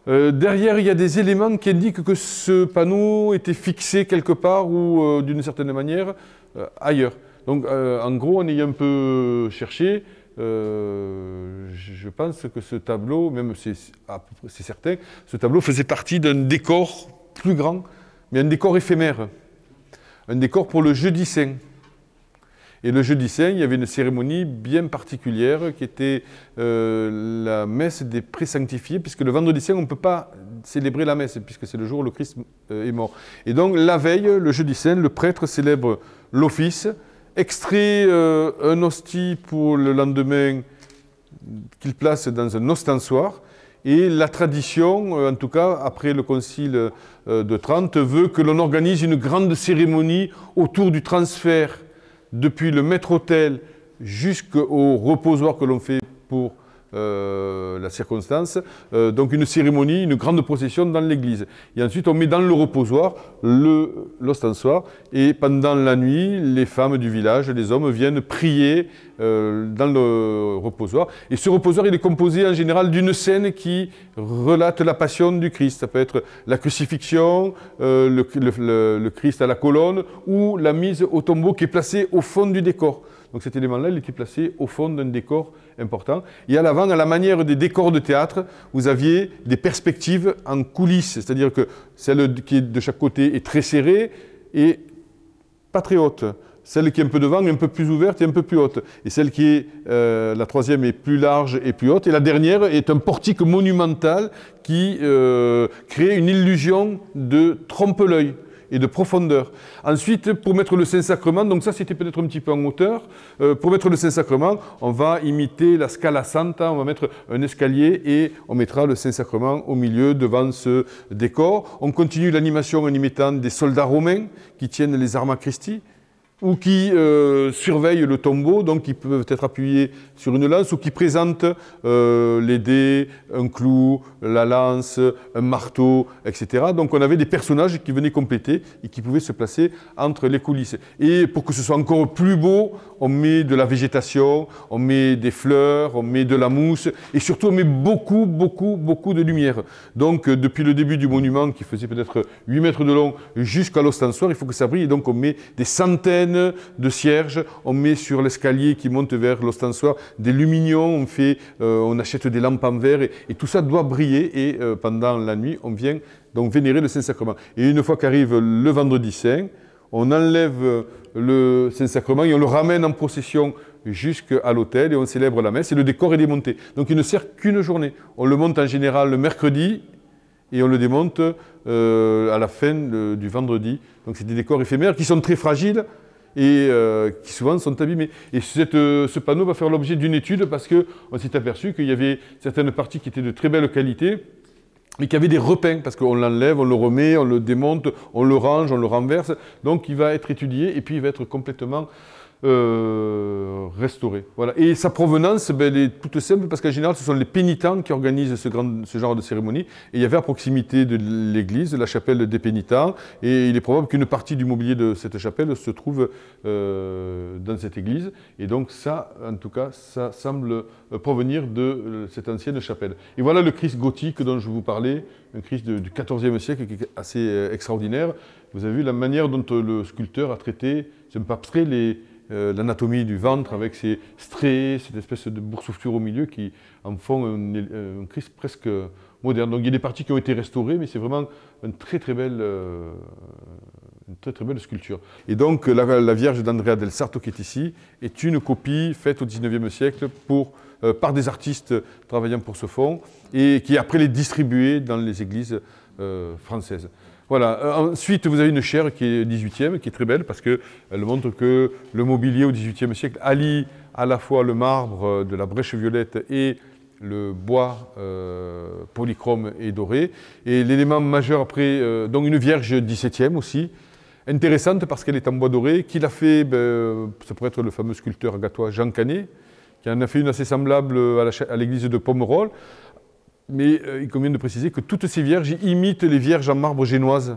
Derrière, il y a des éléments qui indiquent que ce panneau était fixé quelque part ou d'une certaine manière ailleurs. Donc en gros, on y a un peu cherché. Je pense que ce tableau, même c'est certain, ce tableau faisait partie d'un décor plus grand, mais un décor éphémère. Un décor pour le Jeudi Saint. Et le Jeudi Saint, il y avait une cérémonie bien particulière qui était la messe des présanctifiés, puisque le Vendredi Saint, on ne peut pas célébrer la messe, puisque c'est le jour où le Christ est mort. Et donc, la veille, le Jeudi Saint, le prêtre célèbre l'office, extrait un hostie pour le lendemain qu'il place dans un ostensoir. Et la tradition, en tout cas après le concile de Trente, veut que l'on organise une grande cérémonie autour du transfert depuis le maître-autel jusqu'au reposoir que l'on fait pour la circonstance. Donc une cérémonie, une grande procession dans l'église. Et ensuite on met dans le reposoir l'ostensoir et pendant la nuit, les femmes du village, les hommes viennent prier dans le reposoir. Et ce reposoir, il est composé en général d'une scène qui relate la passion du Christ. Ça peut être la crucifixion, le Christ à la colonne ou la mise au tombeau qui est placée au fond du décor. Donc cet élément-là, il était placé au fond d'un décor important. Et à l'avant, à la manière des décors de théâtre, vous aviez des perspectives en coulisses, c'est-à-dire que celle qui est de chaque côté est très serrée et pas très haute. Celle qui est un peu devant est un peu plus ouverte et un peu plus haute. Et celle qui est, la troisième est plus large et plus haute. Et la dernière est un portique monumental qui crée une illusion de trompe-l'œil et de profondeur. Ensuite, pour mettre le Saint-Sacrement, donc ça c'était peut-être un petit peu en hauteur, pour mettre le Saint-Sacrement, on va imiter la Scala Santa, on va mettre un escalier et on mettra le Saint-Sacrement au milieu devant ce décor. On continue l'animation en y mettant des soldats romains qui tiennent les Arma Christi, ou qui surveillent le tombeau, donc qui peuvent être appuyés sur une lance, ou qui présentent les dés, un clou, la lance, un marteau, etc. Donc on avait des personnages qui venaient compléter et qui pouvaient se placer entre les coulisses. Et pour que ce soit encore plus beau, on met de la végétation, on met des fleurs, on met de la mousse, et surtout on met beaucoup de lumière. Donc depuis le début du monument, qui faisait peut-être 8 mètres de long, jusqu'à l'ostensoir, il faut que ça brille, et donc on met des centaines de cierges, on met sur l'escalier qui monte vers l'ostensoir des lumignons, on achète des lampes en verre et tout ça doit briller et pendant la nuit on vient donc vénérer le Saint-Sacrement. Et une fois qu'arrive le Vendredi Saint, on enlève le Saint-Sacrement et on le ramène en procession jusqu'à l'autel et on célèbre la messe et le décor est démonté. Donc il ne sert qu'une journée. On le monte en général le mercredi et on le démonte à la fin du vendredi. Donc c'est des décors éphémères qui sont très fragiles et qui souvent sont abîmés. Et ce panneau va faire l'objet d'une étude parce qu'on s'est aperçu qu'il y avait certaines parties qui étaient de très belle qualité, mais qui avaient des repeints, parce qu'on l'enlève, on le remet, on le démonte, on le range, on le renverse. Donc il va être étudié et puis il va être complètement restauré. Voilà. Et sa provenance, elle est toute simple parce qu'en général, ce sont les pénitents qui organisent ce genre de cérémonie. Et il y avait à proximité de l'église, la chapelle des pénitents, et il est probable qu'une partie du mobilier de cette chapelle se trouve dans cette église. Et donc ça, en tout cas, ça semble provenir de cette ancienne chapelle. Et voilà le Christ gothique dont je vous parlais, un Christ du XIVe siècle qui est assez extraordinaire. Vous avez vu la manière dont le sculpteur a traité, c'est un peu abstrait, l'anatomie du ventre avec ses traits, cette espèce de boursouflure au milieu qui en font un Christ presque moderne. Donc il y a des parties qui ont été restaurées, mais c'est vraiment une très belle sculpture. Et donc la Vierge d'Andrea del Sarto qui est ici est une copie faite au XIXe siècle par des artistes travaillant pour ce fonds et qui après les distribuée dans les églises françaises. Voilà. Ensuite, vous avez une chaire qui est 18e, qui est très belle parce qu'elle montre que le mobilier au XVIIIe siècle allie à la fois le marbre de la Brèche violette et le bois polychrome et doré. Et l'élément majeur après, donc une Vierge 17e aussi, intéressante parce qu'elle est en bois doré. Qui l'a fait? Ça pourrait être le fameux sculpteur gatois Jean Canet, qui en a fait une assez semblable à l'église de Pomerol. Mais il convient de préciser que toutes ces vierges imitent les vierges en marbre génoises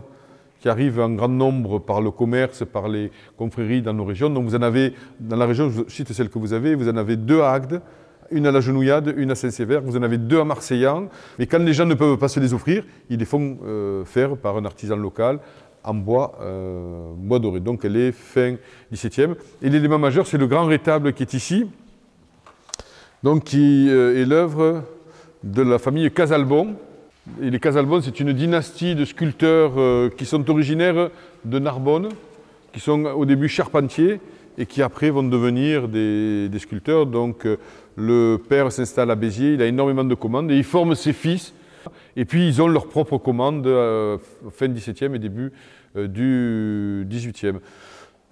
qui arrivent en grand nombre par le commerce, par les confréries dans nos régions. Donc vous en avez, dans la région, je cite celle que vous en avez 2 à Agde, une à la Genouillade, une à Saint-Sévère, vous en avez 2 à Marseillan. Mais quand les gens ne peuvent pas se les offrir, ils les font faire par un artisan local en bois doré. Donc elle est fin 17e. Et l'élément majeur, c'est le grand rétable qui est ici, donc qui est l'œuvre de la famille Casalbon. Et les Casalbon, c'est une dynastie de sculpteurs qui sont originaires de Narbonne, qui sont au début charpentiers et qui après vont devenir des sculpteurs. Donc le père s'installe à Béziers, il a énormément de commandes et il forme ses fils. Et puis ils ont leurs propres commandes fin 17e et début du 18e.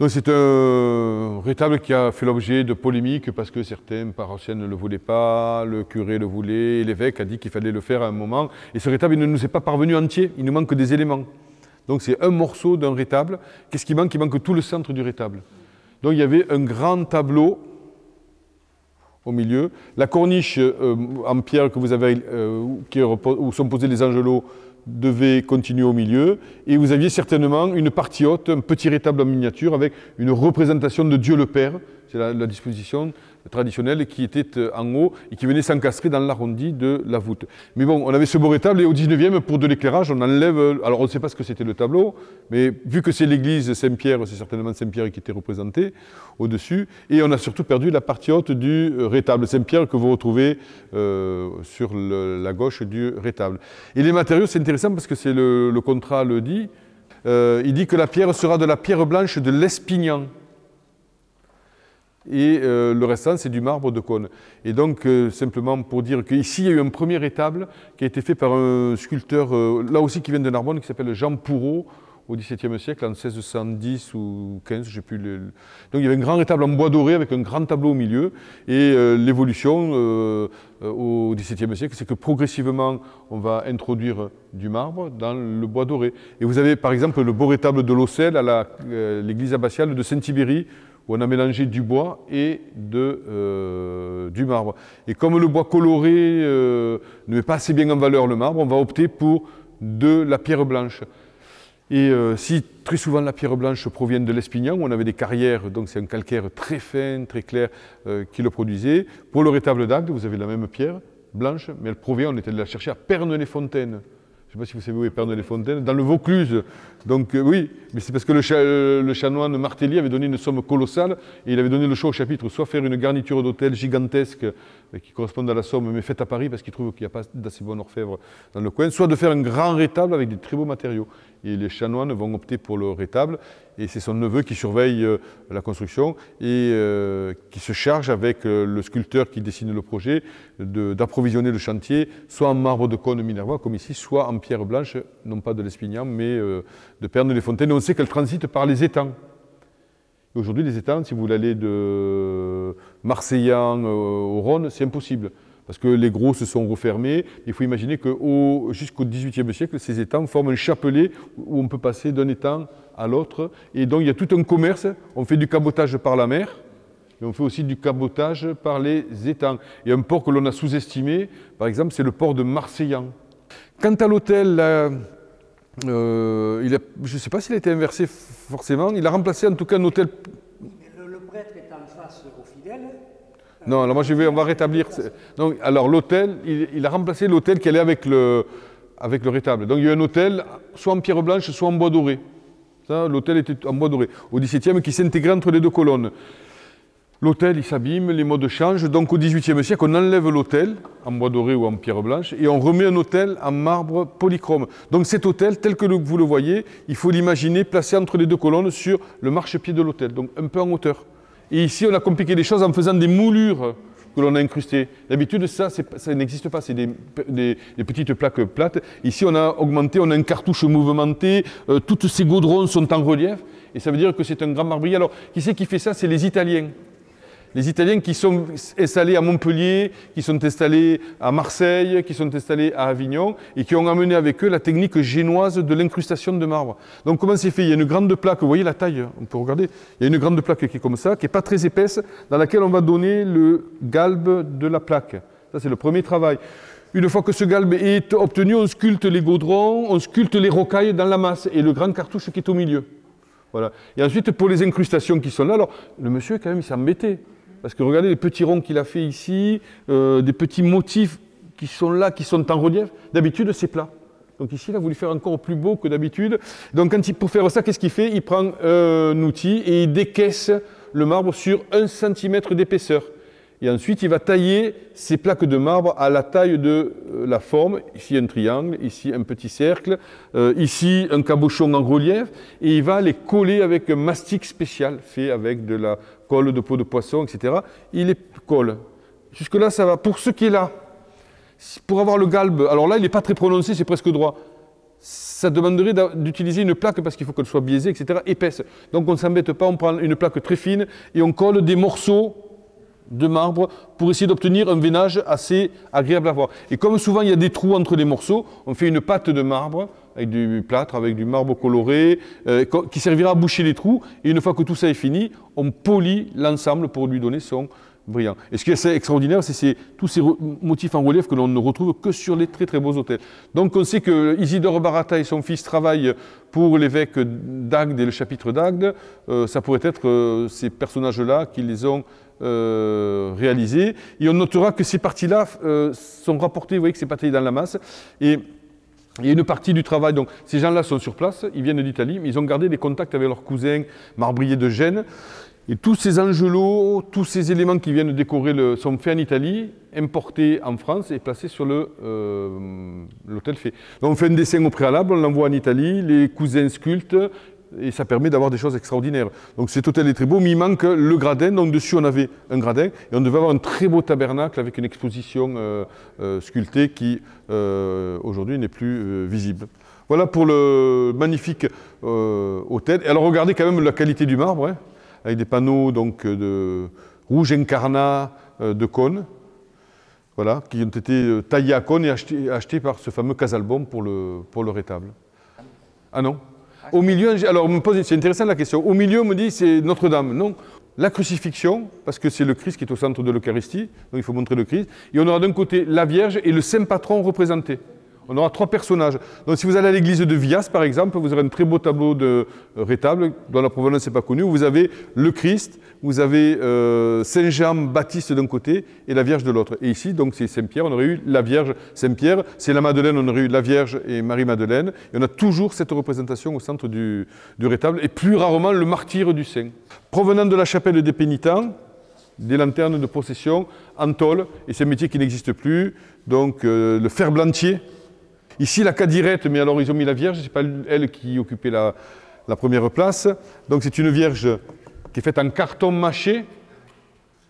Donc c'est un rétable qui a fait l'objet de polémiques parce que certains paroissiens ne le voulaient pas, le curé le voulait, l'évêque a dit qu'il fallait le faire à un moment. Et ce rétable, il ne nous est pas parvenu entier, il nous manque des éléments. Donc c'est un morceau d'un rétable. Qu'est-ce qui manque? Il manque tout le centre du rétable. Donc il y avait un grand tableau au milieu. La corniche en pierre que vous avez, où sont posés les angelots, devait continuer au milieu, et vous aviez certainement une partie haute, un petit rétable en miniature avec une représentation de Dieu le Père, c'est la disposition traditionnelle qui était en haut et qui venait s'encastrer dans l'arrondi de la voûte. Mais bon, on avait ce beau rétable et au 19e, pour de l'éclairage, on enlève, alors on ne sait pas ce que c'était le tableau, mais vu que c'est l'église Saint-Pierre, c'est certainement Saint-Pierre qui était représenté au-dessus, et on a surtout perdu la partie haute du rétable Saint-Pierre que vous retrouvez sur la gauche du rétable. Et les matériaux, c'est intéressant parce que c'est le contrat le dit, il dit que la pierre sera de la pierre blanche de l'Espignan. Et le restant, c'est du marbre de Cône. Et donc, simplement pour dire qu'ici, il y a eu un premier rétable qui a été fait par un sculpteur, là aussi qui vient de Narbonne, qui s'appelle Jean Pourreau, au XVIIe siècle, en 1610 ou 15, je ne sais plus. Donc il y avait un grand rétable en bois doré avec un grand tableau au milieu. Et l'évolution au XVIIe siècle, c'est que progressivement, on va introduire du marbre dans le bois doré. Et vous avez par exemple le beau rétable de l'Auxel à l'église abbatiale de Saint-Thibéry, où on a mélangé du bois et du marbre. Et comme le bois coloré ne met pas assez bien en valeur le marbre, on va opter pour de la pierre blanche. Et si très souvent la pierre blanche provient de l'Espignan, où on avait des carrières, donc c'est un calcaire très fin, très clair, qui le produisait. Pour le rétable d'Agde, vous avez la même pierre blanche, mais elle provient, on était allé la chercher à Pernes-les-Fontaines. Je ne sais pas si vous savez où est Pernes-les-Fontaines, dans le Vaucluse. Donc oui, mais c'est parce que le chanoine Martelly avait donné une somme colossale et il avait donné le choix au chapitre, soit faire une garniture d'hôtel gigantesque qui corresponde à la somme, mais faite à Paris parce qu'il trouve qu'il n'y a pas d'assez bon orfèvre dans le coin, soit de faire un grand rétable avec des très beaux matériaux. Et les chanoines vont opter pour le rétable et c'est son neveu qui surveille la construction et qui se charge avec le sculpteur qui dessine le projet d'approvisionner le chantier soit en marbre de Cône minervois comme ici, soit en pierre blanche, non pas de l'Espignan, mais de Pernes-les-Fontaines. Et on sait qu'elle transite par les étangs. Aujourd'hui, les étangs, si vous voulez aller de Marseillan au Rhône, c'est impossible. Parce que les gros se sont refermés. Il faut imaginer que jusqu'au XVIIIe siècle, ces étangs forment un chapelet où on peut passer d'un étang à l'autre. Et donc il y a tout un commerce. On fait du cabotage par la mer, mais on fait aussi du cabotage par les étangs. Et un port que l'on a sous-estimé, par exemple, c'est le port de Marseillan. Quant à l'hôtel, je ne sais pas s'il a été inversé forcément. Il a remplacé en tout cas un hôtel. Le prêtre est en face aux fidèles. Non, alors moi on va rétablir. Donc, alors l'autel, il a remplacé l'autel qui allait avec le rétable. Donc il y a eu un autel, soit en pierre blanche, soit en bois doré. L'autel était en bois doré. Au XVIIe, qui s'intégrait entre les deux colonnes. L'autel, il s'abîme, les modes changent. Donc au XVIIIe siècle, on enlève l'autel en bois doré ou en pierre blanche et on remet un autel en marbre polychrome. Donc cet autel, tel que vous le voyez, il faut l'imaginer placé entre les deux colonnes sur le marchepied de l'autel, donc un peu en hauteur. Et ici, on a compliqué les choses en faisant des moulures que l'on a incrustées. D'habitude, ça n'existe pas, c'est des petites plaques plates. Ici, on a augmenté, on a un cartouche mouvementé, toutes ces gaudrons sont en relief, et ça veut dire que c'est un grand marbrier. Alors, qui c'est qui fait ça? C'est les Italiens. Les Italiens qui sont installés à Montpellier, qui sont installés à Marseille, qui sont installés à Avignon et qui ont amené avec eux la technique génoise de l'incrustation de marbre. Donc comment c'est fait? Il y a une grande plaque, vous voyez la taille, on peut regarder, il y a une grande plaque qui est comme ça, qui n'est pas très épaisse, dans laquelle on va donner le galbe de la plaque. Ça c'est le premier travail. Une fois que ce galbe est obtenu, on sculpte les gaudrons, on sculpte les rocailles dans la masse et le grand cartouche qui est au milieu. Voilà. Et ensuite pour les incrustations qui sont là, alors le monsieur quand même il s'est embêté. Parce que regardez les petits ronds qu'il a fait ici, des petits motifs qui sont là, qui sont en relief. D'habitude, c'est plat. Donc ici, il a voulu faire encore plus beau que d'habitude. Donc pour faire ça, qu'est-ce qu'il fait? Il prend un outil et il décaisse le marbre sur 1 cm d'épaisseur. Et ensuite, il va tailler ces plaques de marbre à la taille de la forme. Ici, un triangle, ici, un petit cercle, ici, un cabochon en relief. Et il va les coller avec un mastic spécial fait avec de la colle de peau de poisson, etc. Il les colle. Jusque-là, ça va. Pour ce qui est là, pour avoir le galbe, alors là, il n'est pas très prononcé, c'est presque droit. Ça demanderait d'utiliser une plaque, parce qu'il faut qu'elle soit biaisée, etc., épaisse. Donc on ne s'embête pas, on prend une plaque très fine et on colle des morceaux de marbre pour essayer d'obtenir un veinage assez agréable à voir. Et comme souvent il y a des trous entre les morceaux, on fait une pâte de marbre avec du plâtre, avec du marbre coloré, qui servira à boucher les trous. Et une fois que tout ça est fini, on polit l'ensemble pour lui donner son brillant. Et ce qui est assez extraordinaire, c'est tous ces motifs en relief que l'on ne retrouve que sur les très très beaux autels. Donc on sait que Isidore Baratta et son fils travaillent pour l'évêque d'Agde et le chapitre d'Agde. Ça pourrait être ces personnages-là qui les ont réalisés. Et on notera que ces parties-là sont rapportées, vous voyez que c'est pas taillé dans la masse. Et il y a une partie du travail, donc ces gens-là sont sur place, ils viennent d'Italie, mais ils ont gardé des contacts avec leurs cousins marbriers de Gênes. Et tous ces angelots, tous ces éléments qui viennent décorer sont faits en Italie, importés en France et placés sur l'hôtel fait. Donc on fait un dessin au préalable, on l'envoie en Italie, les cousins sculptent, et ça permet d'avoir des choses extraordinaires. Donc cet hôtel est très beau, mais il manque le gradin. Donc dessus on avait un gradin, et on devait avoir un très beau tabernacle avec une exposition sculptée qui aujourd'hui n'est plus visible. Voilà pour le magnifique hôtel. Et alors regardez quand même la qualité du marbre, hein, avec des panneaux donc, de rouge incarnat de Cône, voilà, qui ont été taillés à Cône et achetés par ce fameux Casalbon pour le rétable. Ah non? Au milieu, alors c'est intéressant la question, au milieu on me dit c'est Notre-Dame, non. La crucifixion, parce que c'est le Christ qui est au centre de l'Eucharistie, donc il faut montrer le Christ, et on aura d'un côté la Vierge et le Saint Patron représenté. On aura 3 personnages. Donc si vous allez à l'église de Vias, par exemple, vous aurez un très beau tableau de rétable, dont la provenance n'est pas connue, où vous avez le Christ, vous avez Saint Jean-Baptiste d'un côté et la Vierge de l'autre. Et ici, donc c'est Saint-Pierre, on aurait eu la Vierge Saint-Pierre, c'est la Madeleine, on aurait eu la Vierge et Marie-Madeleine. Et on a toujours cette représentation au centre du rétable, et plus rarement le martyre du Saint. Provenant de la chapelle des pénitents, des lanternes de procession en tôle, et c'est un métier qui n'existe plus, donc le ferblantier. Ici, la cadirette, mais alors ils ont mis la Vierge, c'est pas elle qui occupait la première place. Donc c'est une Vierge qui est faite en carton mâché.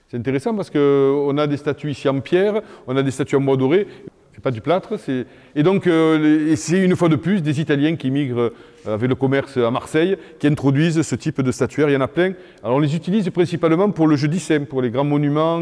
C'est intéressant parce qu'on a des statues ici en pierre, on a des statues en bois doré. C'est pas du plâtre. Et donc c'est une fois de plus des Italiens qui migrent avec le commerce à Marseille, qui introduisent ce type de statuaire. Il y en a plein. Alors on les utilise principalement pour le jeudi saint, pour les grands monuments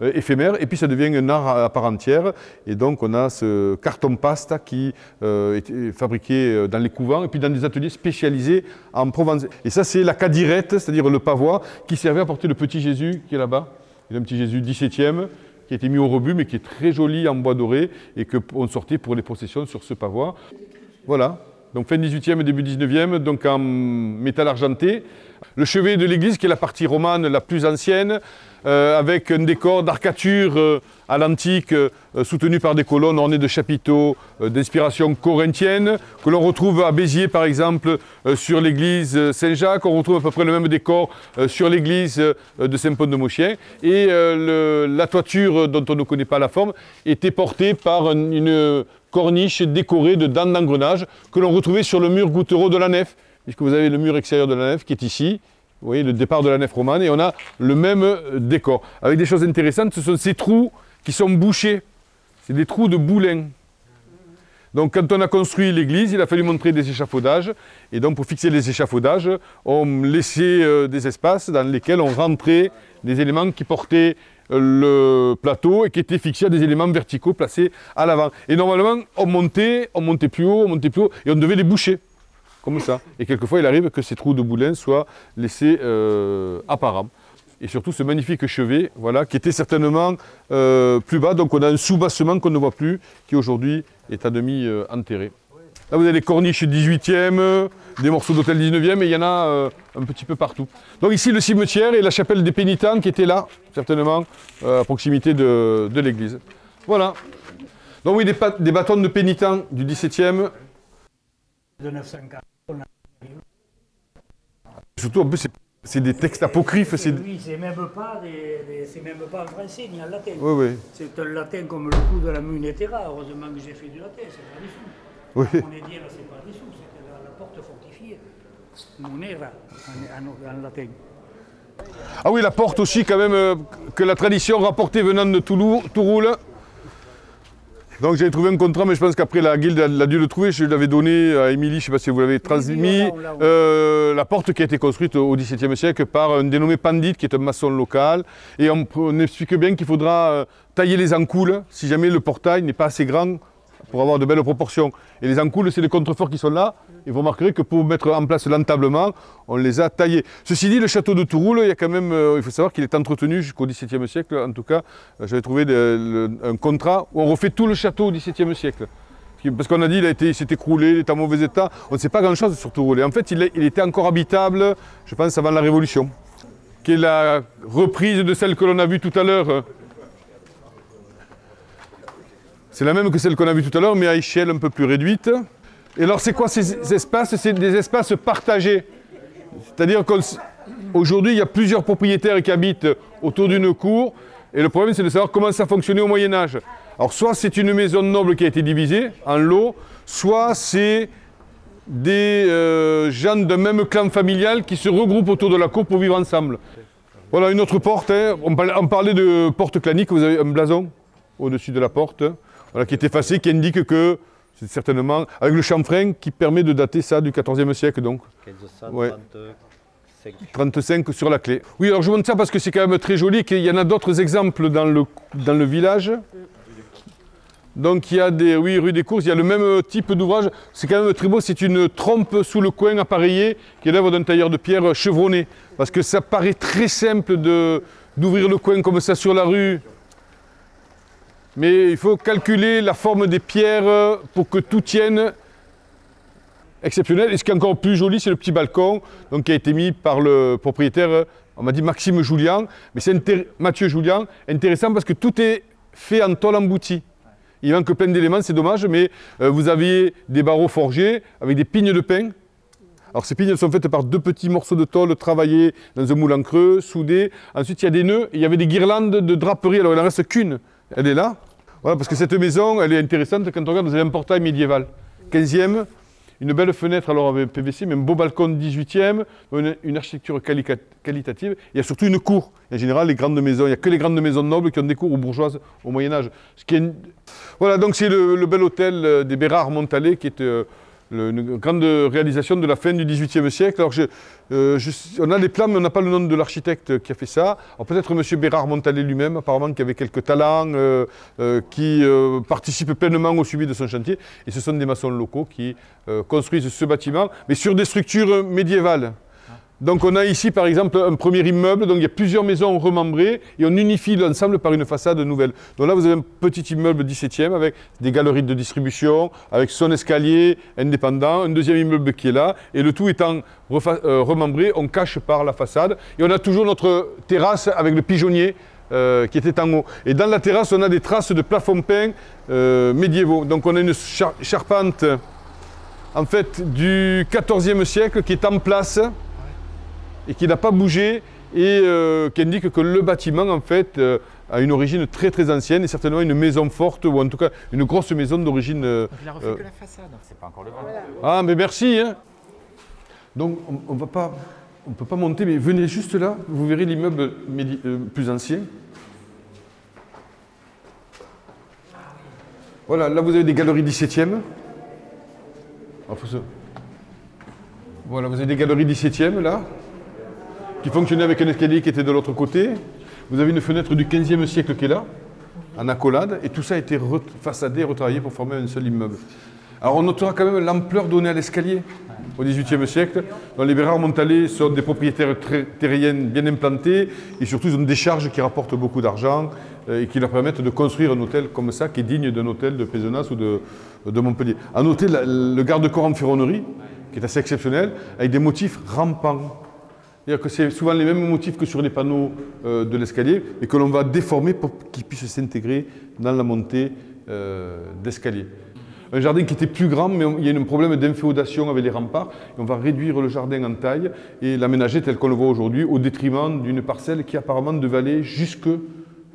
éphémères, et puis ça devient un art à part entière. Et donc on a ce carton pasta qui est fabriqué dans les couvents et puis dans des ateliers spécialisés en Provence. Et ça c'est la cadirette, c'est-à-dire le pavois, qui servait à porter le petit Jésus qui est là-bas. Il y a un petit Jésus 17e. Qui a été mis au rebut, mais qui est très joli en bois doré, et qu'on sortait pour les processions sur ce pavois. Voilà, donc fin 18e, début 19e, donc en métal argenté. Le chevet de l'église, qui est la partie romane la plus ancienne, avec un décor d'arcature à l'antique, soutenu par des colonnes ornées de chapiteaux d'inspiration corinthienne, que l'on retrouve à Béziers par exemple, sur l'église Saint-Jacques. On retrouve à peu près le même décor sur l'église de Saint-Pont-de-Mauchien. Et la toiture, dont on ne connaît pas la forme, était portée par une corniche décorée de dents d'engrenage que l'on retrouvait sur le mur gouttereau de la nef, puisque vous avez le mur extérieur de la nef qui est ici. Vous voyez le départ de la nef romane, et on a le même décor. Avec des choses intéressantes, ce sont ces trous qui sont bouchés. C'est des trous de boulins. Donc quand on a construit l'église, il a fallu montrer des échafaudages. Et donc pour fixer les échafaudages, on laissait des espaces dans lesquels on rentrait des éléments qui portaient le plateau et qui étaient fixés à des éléments verticaux placés à l'avant. Et normalement, on montait plus haut, et on devait les boucher, comme ça. Et quelquefois, il arrive que ces trous de boulins soient laissés apparents. Et surtout ce magnifique chevet, voilà, qui était certainement plus bas. Donc on a un sous-bassement qu'on ne voit plus, qui aujourd'hui est à demi enterré. Là, vous avez les corniches 18e, des morceaux d'hôtel 19e, et il y en a un petit peu partout. Donc ici, le cimetière et la chapelle des pénitents qui étaient là, certainement, à proximité de l'église. Voilà. Donc oui, des bâtons de pénitents du 17e. De 940. Surtout, en plus, c'est des textes apocryphes. Oui, c'est même pas en français ni en latin. Oui, oui. C'est un latin comme le coup de la Munetera. Heureusement que j'ai fait du latin, c'est pas des sous. Oui. On est dire, c'est pas des sous, c'est la porte fortifiée. Munera, en latin. Ah oui, la porte aussi, quand même, que la tradition rapportée venant de Touroul. Donc j'ai trouvé un contrat, mais je pense qu'après la guilde a dû le trouver. Je l'avais donné à Émilie, je ne sais pas si vous l'avez transmis. La porte qui a été construite au XVIIe siècle par un dénommé Pandit, qui est un maçon local. Et on explique bien qu'il faudra tailler les encoules si jamais le portail n'est pas assez grand pour avoir de belles proportions. Et les encoules, c'est les contreforts qui sont là. Et vous remarquerez que pour mettre en place l'entablement, on les a taillés. Ceci dit, le château de Touroul, il y a quand même, il faut savoir qu'il est entretenu jusqu'au XVIIe siècle. En tout cas, j'avais trouvé un contrat où on refait tout le château au XVIIe siècle. Parce qu'on a dit qu'il s'est écroulé, il est en mauvais état. On ne sait pas grand-chose sur Touroul. Et en fait, il était encore habitable, je pense, avant la Révolution. Qui est la reprise de celle que l'on a vue tout à l'heure. C'est la même que celle qu'on a vue tout à l'heure, mais à échelle un peu plus réduite. Et alors, c'est quoi ces espaces? C'est des espaces partagés. C'est-à-dire qu'aujourd'hui, il y a plusieurs propriétaires qui habitent autour d'une cour. Et le problème, c'est de savoir comment ça fonctionnait au Moyen-Âge. Alors, soit c'est une maison noble qui a été divisée en lots, soit c'est des gens d'un même clan familial qui se regroupent autour de la cour pour vivre ensemble. Voilà une autre porte. Hein. On parlait de porte clanique. Vous avez un blason au-dessus de la porte. Voilà, qui est effacé, qui indique que c'est certainement avec le chanfrein qui permet de dater ça du XIVe siècle. Donc. 35 sur la clé. Oui, alors je vous montre ça parce que c'est quand même très joli. Il y en a d'autres exemples dans le village. Donc il y a des, oui, rue des Courses, il y a le même type d'ouvrage. C'est quand même très beau, c'est une trompe sous le coin appareillée qui est l'œuvre d'un tailleur de pierre chevronné. Parce que ça paraît très simple d'ouvrir le coin comme ça sur la rue. Mais il faut calculer la forme des pierres pour que tout tienne exceptionnel. Et ce qui est encore plus joli, c'est le petit balcon donc, qui a été mis par le propriétaire, on m'a dit Maxime Joulian, mais c'est Mathieu Joulian, intéressant parce que tout est fait en tôle emboutie. Il manque plein d'éléments, c'est dommage, mais vous aviez des barreaux forgés avec des pignes de pin. Alors ces pignes sont faites par deux petits morceaux de tôle travaillés dans un moule en creux, soudés. Ensuite, il y a des nœuds, et il y avait des guirlandes de draperie, alors il n'en reste qu'une. Elle est là. Voilà, parce que cette maison, elle est intéressante quand on regarde, vous avez un portail médiéval. 15e, une belle fenêtre, alors avec PVC, mais un beau balcon 18e, une architecture qualitative. Il y a surtout une cour. En général, les grandes maisons, il n'y a que les grandes maisons nobles qui ont des cours aux bourgeoises au Moyen-Âge. Voilà, donc c'est le bel hôtel des Bérard-Montalet qui est une grande réalisation de la fin du XVIIIe siècle. Alors on a les plans, mais on n'a pas le nom de l'architecte qui a fait ça. Alors peut-être M. Bérard-Montalet lui-même, apparemment, qui avait quelques talents, qui participe pleinement au suivi de son chantier. Et ce sont des maçons locaux qui construisent ce bâtiment, mais sur des structures médiévales. Donc on a ici par exemple un premier immeuble, donc il y a plusieurs maisons remembrées et on unifie l'ensemble par une façade nouvelle. Donc là vous avez un petit immeuble 17e avec des galeries de distribution, avec son escalier indépendant, un deuxième immeuble qui est là, et le tout étant remembré, on cache par la façade. Et on a toujours notre terrasse avec le pigeonnier qui était en haut. Et dans la terrasse on a des traces de plafonds peints médiévaux. Donc on a une charpente en fait du XIVe siècle qui est en place et qui n'a pas bougé et qui indique que le bâtiment en fait a une origine très très ancienne et certainement une maison forte ou en tout cas une grosse maison d'origine. Il a refait que la façade, c'est pas encore le voilà. Ah mais merci hein. Donc on ne peut pas monter, mais venez juste là, vous verrez l'immeuble plus ancien. Voilà, là vous avez des galeries 17e. Voilà, vous avez des galeries 17e là, qui fonctionnaient avec un escalier qui était de l'autre côté. Vous avez une fenêtre du 15e siècle qui est là, en accolade, et tout ça a été façadé et retravaillé pour former un seul immeuble. Alors on notera quand même l'ampleur donnée à l'escalier au XVIIIe siècle. Donc les Bérard-Montalet sont des propriétaires terriens bien implantés, et surtout ils ont des charges qui rapportent beaucoup d'argent et qui leur permettent de construire un hôtel comme ça, qui est digne d'un hôtel de Pézenas ou de Montpellier. À noter le garde-corps en ferronnerie, qui est assez exceptionnel, avec des motifs rampants. C'est-à-dire que c'est souvent les mêmes motifs que sur les panneaux de l'escalier, et que l'on va déformer pour qu'ils puissent s'intégrer dans la montée d'escalier. Un jardin qui était plus grand, mais il y a un problème d'inféodation avec les remparts. Et on va réduire le jardin en taille et l'aménager tel qu'on le voit aujourd'hui, au détriment d'une parcelle qui apparemment devait aller jusqu'au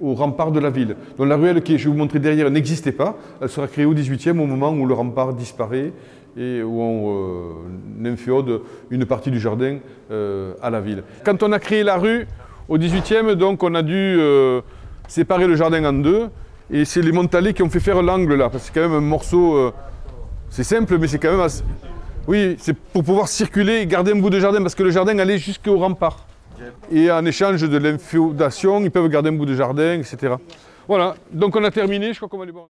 rempart de la ville. Donc la ruelle que je vais vous montrer derrière n'existait pas. Elle sera créée au XVIIIe, au moment où le rempart disparaît et où on inféode une partie du jardin à la ville. Quand on a créé la rue au XVIIIe, donc on a dû séparer le jardin en deux. Et c'est les Montalet qui ont fait faire l'angle là, parce que c'est quand même un morceau, c'est simple, mais c'est quand même assez... Oui, c'est pour pouvoir circuler et garder un bout de jardin, parce que le jardin allait jusqu'au rempart. Et en échange de l'inféodation, ils peuvent garder un bout de jardin, etc. Voilà, donc on a terminé, je crois qu'on va aller boire.